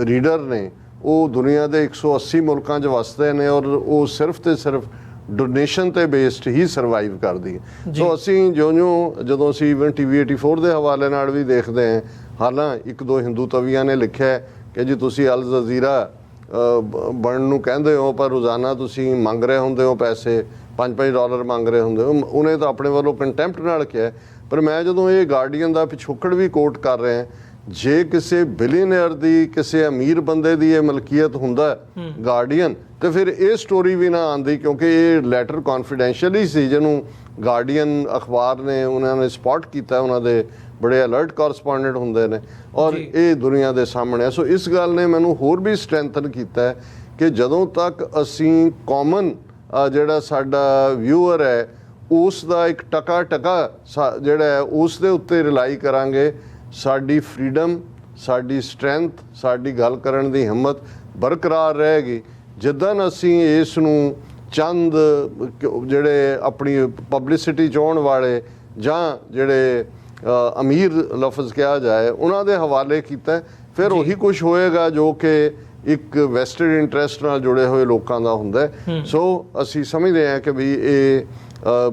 ਰੀਡਰ ਨੇ ਉਹ ਦੁਨੀਆ ਦੇ 180 ਮੁਲਕਾਂ 'ਚ ਵਸਦੇ ਨੇ ਔਰ ਉਹ ਸਿਰਫ ਤੇ ਸਿਰਫ ਡੋਨੇਸ਼ਨ ਤੇ ਬੇਸਡ ਹੀ ਸਰਵਾਈਵ ਕਰਦੀ ਹੈ। ਸੋ ਅਸੀਂ ਜਦੋਂ ਅਸੀਂ ਇਵਨ TV 84 ਦੇ ਹਵਾਲੇ ਨਾਲ ਵੀ ਦੇਖਦੇ ਹਾਂ, ਹਾਲਾਂ ਇੱਕ ਦੋ ਹਿੰਦੂ ਤਵੀਆਂ ਨੇ ਲਿਖਿਆ ਕਿ ਜੀ ਤੁਸੀਂ ਅਲ ਜਜ਼ੀਰਾ ਬਣਨ ਨੂੰ ਕਹਿੰਦੇ ਹੋ ਪਰ ਰੋਜ਼ਾਨਾ ਤੁਸੀਂ ਮੰਗ ਰਹੇ ਹੁੰਦੇ ਹੋ ਪੈਸੇ, $5 ਮੰਗ ਰਹੇ ਹੁੰਦੇ ਹੋ। ਉਹਨੇ ਤਾਂ ਆਪਣੇ ਵੱਲੋਂ ਕੰਟੈਂਪਟ ਨਾਲ ਕਿਹਾ। ਪਰ ਮੈਂ ਜਦੋਂ ਇਹ ਗਾਰਡੀਅਨ ਦਾ ਪਿਛੋਕੜ ਵੀ ਕੋਟ ਕਰ ਰਿਹਾ, ਜੇ ਕਿਸੇ ਬਿਲੀਅਨਰ ਦੀ ਕਿਸੇ ਅਮੀਰ ਬੰਦੇ ਦੀ ਇਹ ਮਲਕੀਅਤ ਹੁੰਦਾ ਗਾਰਡੀਅਨ, ਤੇ ਫਿਰ ਇਹ ਸਟੋਰੀ ਵੀ ਨਾ ਆਉਂਦੀ ਕਿਉਂਕਿ ਇਹ ਲੈਟਰ ਕੌਨਫੀਡੈਂਸ਼ੀਅਲ ਹੀ ਸੀ ਜਿਹਨੂੰ ਗਾਰਡੀਅਨ ਅਖਬਾਰ ਨੇ ਉਹਨਾਂ ਨੇ ਸਪੌਟ ਕੀਤਾ। ਉਹਨਾਂ ਦੇ ਬੜੇ ਅਲਰਟ ਕੋਰਸਪੋਂਡੈਂਟ ਹੁੰਦੇ ਨੇ ਔਰ ਇਹ ਦੁਨੀਆ ਦੇ ਸਾਹਮਣੇ। ਸੋ ਇਸ ਗੱਲ ਨੇ ਮੈਨੂੰ ਹੋਰ ਵੀ ਸਟਰੈਂਥਨ ਕੀਤਾ ਕਿ ਜਦੋਂ ਤੱਕ ਅਸੀਂ ਕਾਮਨ ਜਿਹੜਾ ਸਾਡਾ ਵਿਊਅਰ ਹੈ ਉਸ ਦਾ ਇੱਕ ਟਕਾ ਜਿਹੜਾ ਹੈ ਉਸ ਦੇ ਉੱਤੇ ਰਿਲਾਈ ਕਰਾਂਗੇ, ਸਾਡੀ ਫਰੀडम, ਸਾਡੀ ਸਟਰੈਂਥ, ਸਾਡੀ ਗੱਲ ਕਰਨ ਦੀ ਹਿੰਮਤ ਬਰਕਰਾਰ ਰਹੇਗੀ। ਜਿੱਦਣ ਅਸੀਂ ਇਸ ਨੂੰ ਚੰਦ ਜਿਹੜੇ ਆਪਣੀ ਪਬਲਿਸਿਟੀ ਚਾਹੁਣ ਵਾਲੇ ਜਾਂ ਜਿਹੜੇ ਅਮੀਰ ਲਫ਼ਜ਼ ਕਿਹਾ ਜਾਏ ਉਹਨਾਂ ਦੇ ਹਵਾਲੇ ਕੀਤਾ, ਫਿਰ ਉਹੀ ਕੁਝ ਹੋਏਗਾ ਜੋ ਕਿ ਇੱਕ ਵੈਸਟਡ ਇੰਟਰਸਟ ਨਾਲ ਜੁੜੇ ਹੋਏ ਲੋਕਾਂ ਦਾ ਹੁੰਦਾ। ਸੋ ਅਸੀਂ ਸਮਝਦੇ ਹਾਂ ਕਿ ਵੀ ਇਹ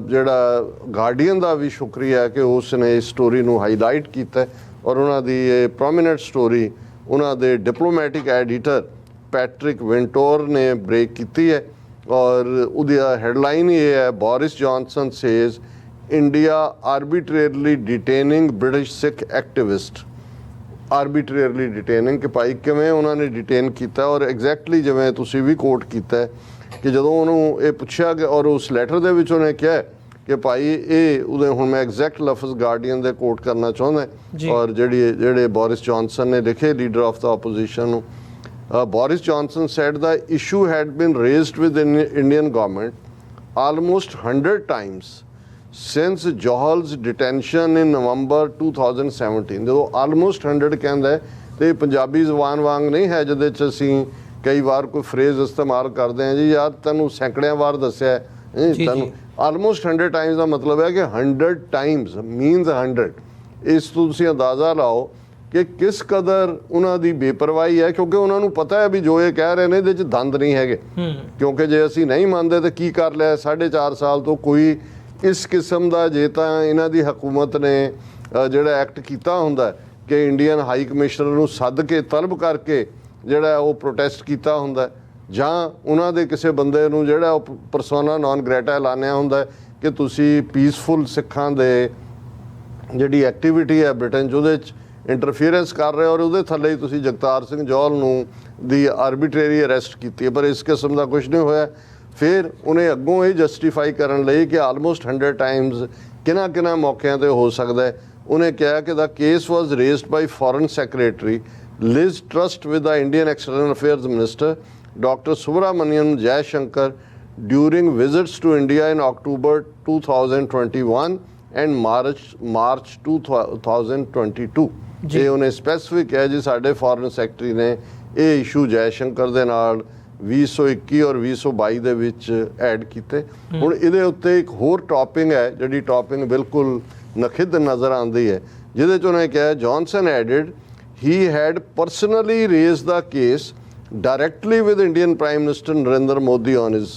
ਜਿਹੜਾ ਗਾਰਡੀਅਨ ਦਾ ਵੀ ਸ਼ੁਕਰੀਆ ਕਿ ਉਸ ਨੇ ਇਸ ਸਟੋਰੀ ਨੂੰ ਹਾਈਲਾਈਟ ਕੀਤਾ ਔਰ ਉਹਨਾਂ ਦੀ ਇਹ ਪ੍ਰੋਮੀਨੈਂਟ ਸਟੋਰੀ ਉਹਨਾਂ ਦੇ ਡਿਪਲੋਮੈਟਿਕ ਐਡੀਟਰ ਪੈਟਰਿਕ ਵਿੰਟੋਰ ਨੇ ਬ੍ਰੇਕ ਕੀਤੀ ਹੈ। ਔਰ ਉਹਦੀ ਹੈਡਲਾਈਨ ਇਹ ਹੈ, Boris Johnson says India arbitrarily detaining British Sikh activist. Arbitrarily detaining ਕਿ ਭਾਈ ਕਿਵੇਂ ਉਹਨਾਂ ਨੇ ਡਿਟੇਨ ਕੀਤਾ। ਔਰ ਐਗਜ਼ੈਕਟਲੀ ਜਿਵੇਂ ਤੁਸੀਂ ਵੀ ਕੋਟ ਕੀਤਾ ਕਿ ਜਦੋਂ ਉਹਨੂੰ ਇਹ ਪੁੱਛਿਆ ਗਿਆ ਔਰ ਉਸ ਲੈਟਰ ਦੇ ਵਿੱਚ ਉਹਨੇ ਕਿਹਾ ਕਿ ਭਾਈ ਇਹ ਉਹਦੇ ਹੁਣ ਮੈਂ ਐਗਜ਼ੈਕਟ ਲਫ਼ਜ਼ ਗਾਰਡੀਅਨ ਦੇ ਕੋਟ ਕਰਨਾ ਚਾਹੁੰਦਾ ਔਰ ਜਿਹੜੇ ਬੋਰਿਸ ਜੌਨਸਨ ਨੇ ਲਿਖੇ ਲੀਡਰ ਆਫ ਦਾ ਆਪੋਜੀਸ਼ਨ ਨੂੰ। Boris Johnson said the issue had been raised with the Indian government almost 100 times since Johal's detention in November 2017. ਜਦੋਂ almost 100 ਕਹਿੰਦਾ ਤੇ ਪੰਜਾਬੀ ਜ਼ੁਬਾਨ ਵਾਂਗ ਨਹੀਂ ਹੈ ਜਿਹਦੇ 'ਚ ਅਸੀਂ ਕਈ ਵਾਰ ਕੋਈ ਫਰੇਜ਼ ਇਸਤੇਮਾਲ ਕਰਦੇ ਹਾਂ ਜੀ ਯਾਰ ਤੈਨੂੰ ਸੈਂਕੜਿਆਂ ਵਾਰ ਦੱਸਿਆ ਤੈਨੂੰ। almost 100 times ਦਾ ਮਤਲਬ ਹੈ ਕਿ 100 times means 100। ਇਸ ਤੋਂ ਤੁਸੀਂ ਅੰਦਾਜ਼ਾ ਲਾਓ ਕਿ ਕਿਸ ਕਦਰ ਉਹਨਾਂ ਦੀ ਬੇਪਰਵਾਹੀ ਹੈ ਕਿਉਂਕਿ ਉਹਨਾਂ ਨੂੰ ਪਤਾ ਹੈ ਵੀ ਜੋ ਇਹ ਕਹਿ ਰਹੇ ਨੇ ਇਹਦੇ 'ਚ ਦੰਦ ਨਹੀਂ ਹੈਗੇ। ਕਿਉਂਕਿ ਜੇ ਅਸੀਂ ਨਹੀਂ ਮੰਨਦੇ ਤਾਂ ਕੀ ਕਰ ਲਿਆ 4.5 ਸਾਲ ਤੋਂ ਕੋਈ ਇਸ ਕਿਸਮ ਦਾ ਜੇ ਤਾਂ ਇਹਨਾਂ ਦੀ ਹਕੂਮਤ ਨੇ ਜਿਹੜਾ ਐਕਟ ਕੀਤਾ ਹੁੰਦਾ ਕਿ ਇੰਡੀਅਨ ਹਾਈ ਕਮਿਸ਼ਨਰ ਨੂੰ ਸੱਦ ਕੇ ਤਲਬ ਕਰਕੇ ਜਿਹੜਾ ਉਹ ਪ੍ਰੋਟੈਸਟ ਕੀਤਾ ਹੁੰਦਾ ਜਾਂ ਉਹਨਾਂ ਦੇ ਕਿਸੇ ਬੰਦੇ ਨੂੰ ਜਿਹੜਾ ਉਹ ਪਰਸੋਨਾ ਨਾਨ ਗ੍ਰੈਟਾ ਐਲਾਨਿਆ ਹੁੰਦਾ ਕਿ ਤੁਸੀਂ ਪੀਸਫੁਲ ਸਿੱਖਾਂ ਦੇ ਜਿਹੜੀ ਐਕਟੀਵਿਟੀ ਹੈ ਬ੍ਰਿਟਨ 'ਚ ਉਹਦੇ 'ਚ ਇੰਟਰਫੀਅਰੈਂਸ ਕਰ ਰਹੇ ਔਰ ਉਹਦੇ ਥੱਲੇ ਹੀ ਤੁਸੀਂ ਜਗਤਾਰ ਸਿੰਘ ਜੌਲ ਨੂੰ ਦੀ ਆਰਬਿਟਰੇਰੀ ਅਰੈਸਟ ਕੀਤੀ ਹੈ। ਪਰ ਇਸ ਕਿਸਮ ਦਾ ਕੁਝ ਨਹੀਂ ਹੋਇਆ। ਫਿਰ ਉਹਨੇ ਅੱਗੋਂ ਇਹ ਜਸਟੀਫਾਈ ਕਰਨ ਲਈ ਕਿ ਆਲਮੋਸਟ 100 ਟਾਈਮਸ ਕਿਹਨਾਂ ਮੌਕਿਆਂ 'ਤੇ ਹੋ ਸਕਦਾ ਹੈ। ਉਹਨੇ ਕਿਹਾ ਕਿ the case was raised by foreign secretary Liz Truss with the Indian external affairs minister doctor Subrahmanyam Jaishankar during visits to India in October 2021 and March 2022 ji. ਇਹ ਉਹਨੇ ਸਪੈਸੀਫਿਕ ਹੈ ਜੀ ਸਾਡੇ ਫੋਰਨ ਸੈਕਟਰੀ ਨੇ ਇਹ ਇਸ਼ੂ ਜੈ ਸ਼ੰਕਰ ਦੇ ਨਾਲ 2021 ਔਰ 2022 ਦੇ ਵਿੱਚ ਐਡ ਕੀਤੇ। ਹੁਣ ਇਹਦੇ ਉੱਤੇ ਇੱਕ ਹੋਰ ਟੌਪਿੰਗ ਹੈ ਜਿਹੜੀ ਟੌਪਿੰਗ ਬਿਲਕੁਲ ਨਖਿੱਧ ਨਜ਼ਰ ਆਉਂਦੀ ਹੈ, ਜਿਹਦੇ 'ਚ ਉਹਨੇ ਕਿਹਾ Johnson added he had personally raised the case directly with Indian prime minister Narendra Modi on his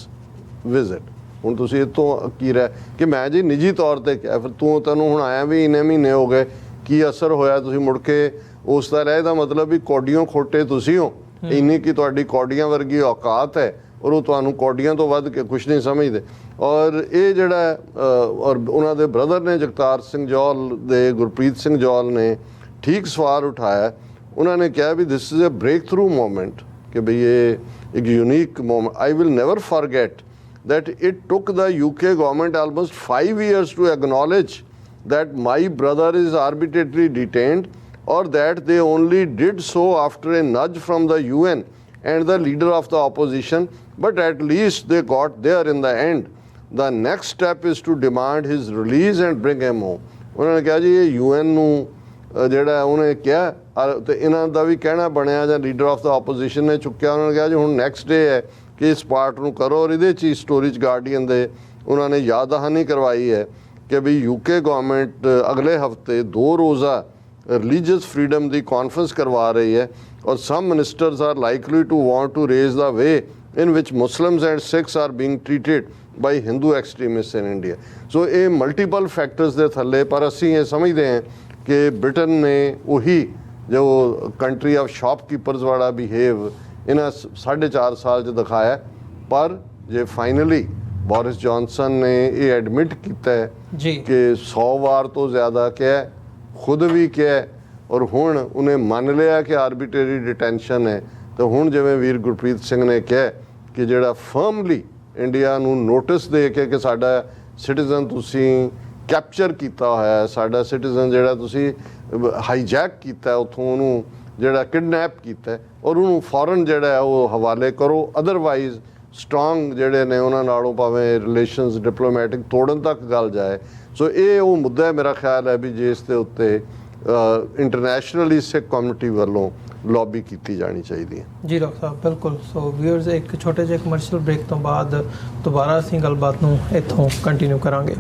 visit. ਹੁਣ ਤੁਸੀਂ ਇਹ ਤੋਂ ਕੀ ਰਿਹਾ ਕਿ ਮੈਂ ਜੀ ਨਿੱਜੀ ਤੌਰ ਤੇ ਕਿਹਾ, ਫਿਰ ਤੈਨੂੰ ਹੁਣ ਆਇਆ ਵੀ ਇੰਨੇ ਮਹੀਨੇ ਹੋ ਗਏ, ਕੀ ਅਸਰ ਹੋਇਆ? ਤੁਸੀਂ ਮੁੜ ਕੇ ਉਸ ਦਾ ਰਹਿ ਦਾ ਮਤਲਬ ਵੀ ਕੌਡੀਆਂ ਖੋਟੇ ਤੁਸੀਂ ਹੋ, ਇੰਨੀ ਕਿ ਤੁਹਾਡੀ ਕੌਡੀਆਂ ਵਰਗੀ ਔਕਾਤ ਹੈ ਔਰ ਉਹ ਤੁਹਾਨੂੰ ਕੌਡੀਆਂ ਤੋਂ ਵੱਧ ਕੇ ਕੁਛ ਨਹੀਂ ਸਮਝਦੇ। ਔਰ ਇਹ ਜਿਹੜਾ ਔਰ ਉਹਨਾਂ ਦੇ ਬ੍ਰਦਰ ਨੇ ਜਗਤਾਰ ਸਿੰਘ ਜੌਲ ਦੇ ਗੁਰਪ੍ਰੀਤ ਸਿੰਘ ਜੌਲ ਨੇ ਠੀਕ ਸਵਾਲ ਉਠਾਇਆ। ਉਹਨਾਂ ਨੇ ਕਿਹਾ ਵੀ this is a breakthrough moment ਕਿ ਬਈ ਇਹ ਇੱਕ unique moment. I will never forget that it took the UK government almost 5 years to acknowledge that my brother is arbitrarily detained, or that they only did so after a nudge from the UN and the leader of the opposition, but at least they got there in the end. The next step is to demand his release and bring him home. ਉਹਨਾਂ ਨੇ ਕਿਹਾ ਜੀ ਇਹ UN ਨੂੰ ਜਿਹੜਾ ਉਹਨੇ ਕਿਹਾ ਤੇ ਇਹਨਾਂ ਦਾ ਵੀ ਕਹਿਣਾ ਬਣਿਆ ਜਾਂ ਲੀਡਰ ਆਫ ਦਾ ਆਪੋਜੀਸ਼ਨ ਨੇ ਚੁੱਕਿਆ। ਉਹਨਾਂ ਨੇ ਕਿਹਾ ਜੀ ਹੁਣ ਨੈਕਸਟ ਡੇ ਹੈ ਕਿ ਇਸ ਪਾਰਟ ਨੂੰ ਕਰੋ। ਔਰ ਇਹਦੇ 'ਚ ਹੀ ਸਟੋਰੇਜ ਗਾਰਡੀਅਨ ਦੇ ਉਹਨਾਂ ਨੇ ਯਾਦ ਦਹਾਨੀ ਕਰਵਾਈ ਹੈ ਕਿ ਵੀ UK ਗਵਰਨਮੈਂਟ ਅਗਲੇ ਹਫਤੇ 2 ਰੋਜ਼ਾ ਰਿਲੀਜੀਅਸ ਫਰੀडम ਦੀ ਕਾਨਫਰੰਸ ਕਰਵਾ ਰਹੀ ਹੈ ਔਰ some ministers are likely to want to raise the way in which Muslims and Sikhs are being treated by Hindu extremists in India. So ਇਹ ਮਲਟੀਪਲ ਫੈਕਟਰਸ ਦੇ ਥੱਲੇ, ਪਰ ਅਸੀਂ ਇਹ ਸਮਝਦੇ ਹਾਂ ਕਿ ਬ੍ਰਿਟਨ ਨੇ ਉਹੀ ਜੋ ਕੰਟਰੀ ਆਫ ਸ਼ਾਪਕੀਪਰਸ ਵਾਲਾ ਬਿਹੇਵ ਇਹਨਾਂ 4.5 ਸਾਲ 'ਚ ਦਿਖਾਇਆ। ਪਰ ਜੇ ਫਾਈਨਲੀ ਬੋਰਿਸ ਜੌਨਸਨ ਨੇ ਇਹ ਐਡਮਿਟ ਕੀਤਾ ਹੈ ਜੀ ਕਿ 100 ਵਾਰ ਤੋਂ ਜ਼ਿਆਦਾ ਕਿਹਾ, ਖੁਦ ਵੀ ਕਿਹਾ ਔਰ ਹੁਣ ਉਹਨੇ ਮੰਨ ਲਿਆ ਕਿ ਆਰਬਿਟਰੀ ਡਿਟੈਂਸ਼ਨ ਹੈ। ਤਾਂ ਹੁਣ ਜਿਵੇਂ ਵੀਰ ਗੁਰਪ੍ਰੀਤ ਸਿੰਘ ਨੇ ਕਿਹਾ ਕਿ ਜਿਹੜਾ ਫਰਮਲੀ ਇੰਡੀਆ ਨੂੰ ਨੋਟਿਸ ਦੇ ਕੇ ਕਿ ਸਾਡਾ ਸਿਟੀਜ਼ਨ ਤੁਸੀਂ ਕੈਪਚਰ ਕੀਤਾ ਹੋਇਆ, ਸਾਡਾ ਸਿਟੀਜ਼ਨ ਜਿਹੜਾ ਤੁਸੀਂ ਹਾਈਜੈਕ ਕੀਤਾ ਉੱਥੋਂ, ਉਹਨੂੰ ਜਿਹੜਾ ਕਿਡਨੈਪ ਕੀਤਾ ਔਰ ਉਹਨੂੰ ਫੌਰਨ ਜਿਹੜਾ ਉਹ ਹਵਾਲੇ ਕਰੋ, ਅਦਰਵਾਈਜ਼ ਸਟਰੋਂਗ ਜਿਹੜੇ ਨੇ ਉਹਨਾਂ ਨਾਲੋਂ ਭਾਵੇਂ ਰਿਲੇਸ਼ਨਸ ਡਿਪਲੋਮੈਟਿਕ ਤੋੜਨ ਤੱਕ ਗੱਲ ਜਾਏ। ਸੋ ਇਹ ਉਹ ਮੁੱਦਾ ਹੈ ਮੇਰਾ ਖਿਆਲ ਹੈ ਵੀ ਜਿਸ ਦੇ ਉੱਤੇ ਇੰਟਰਨੈਸ਼ਨਲੀ ਸਿੱਖ ਕਮਿਊਨਿਟੀ ਵੱਲੋਂ ਲੌਬੀ ਕੀਤੀ ਜਾਣੀ ਚਾਹੀਦੀ ਹੈ। ਜੀ ਡਾਕਟਰ ਸਾਹਿਬ ਬਿਲਕੁਲ। ਸੋ ਵਿਊਅਰਸ ਇੱਕ ਛੋਟੇ ਜਿਹੇ ਕਮਰਸ਼ੀਅਲ ਬ੍ਰੇਕ ਤੋਂ ਬਾਅਦ ਦੁਬਾਰਾ ਅਸੀਂ ਗੱਲਬਾਤ ਨੂੰ ਇੱਥੋਂ ਕੰਟੀਨਿਊ ਕਰਾਂਗੇ।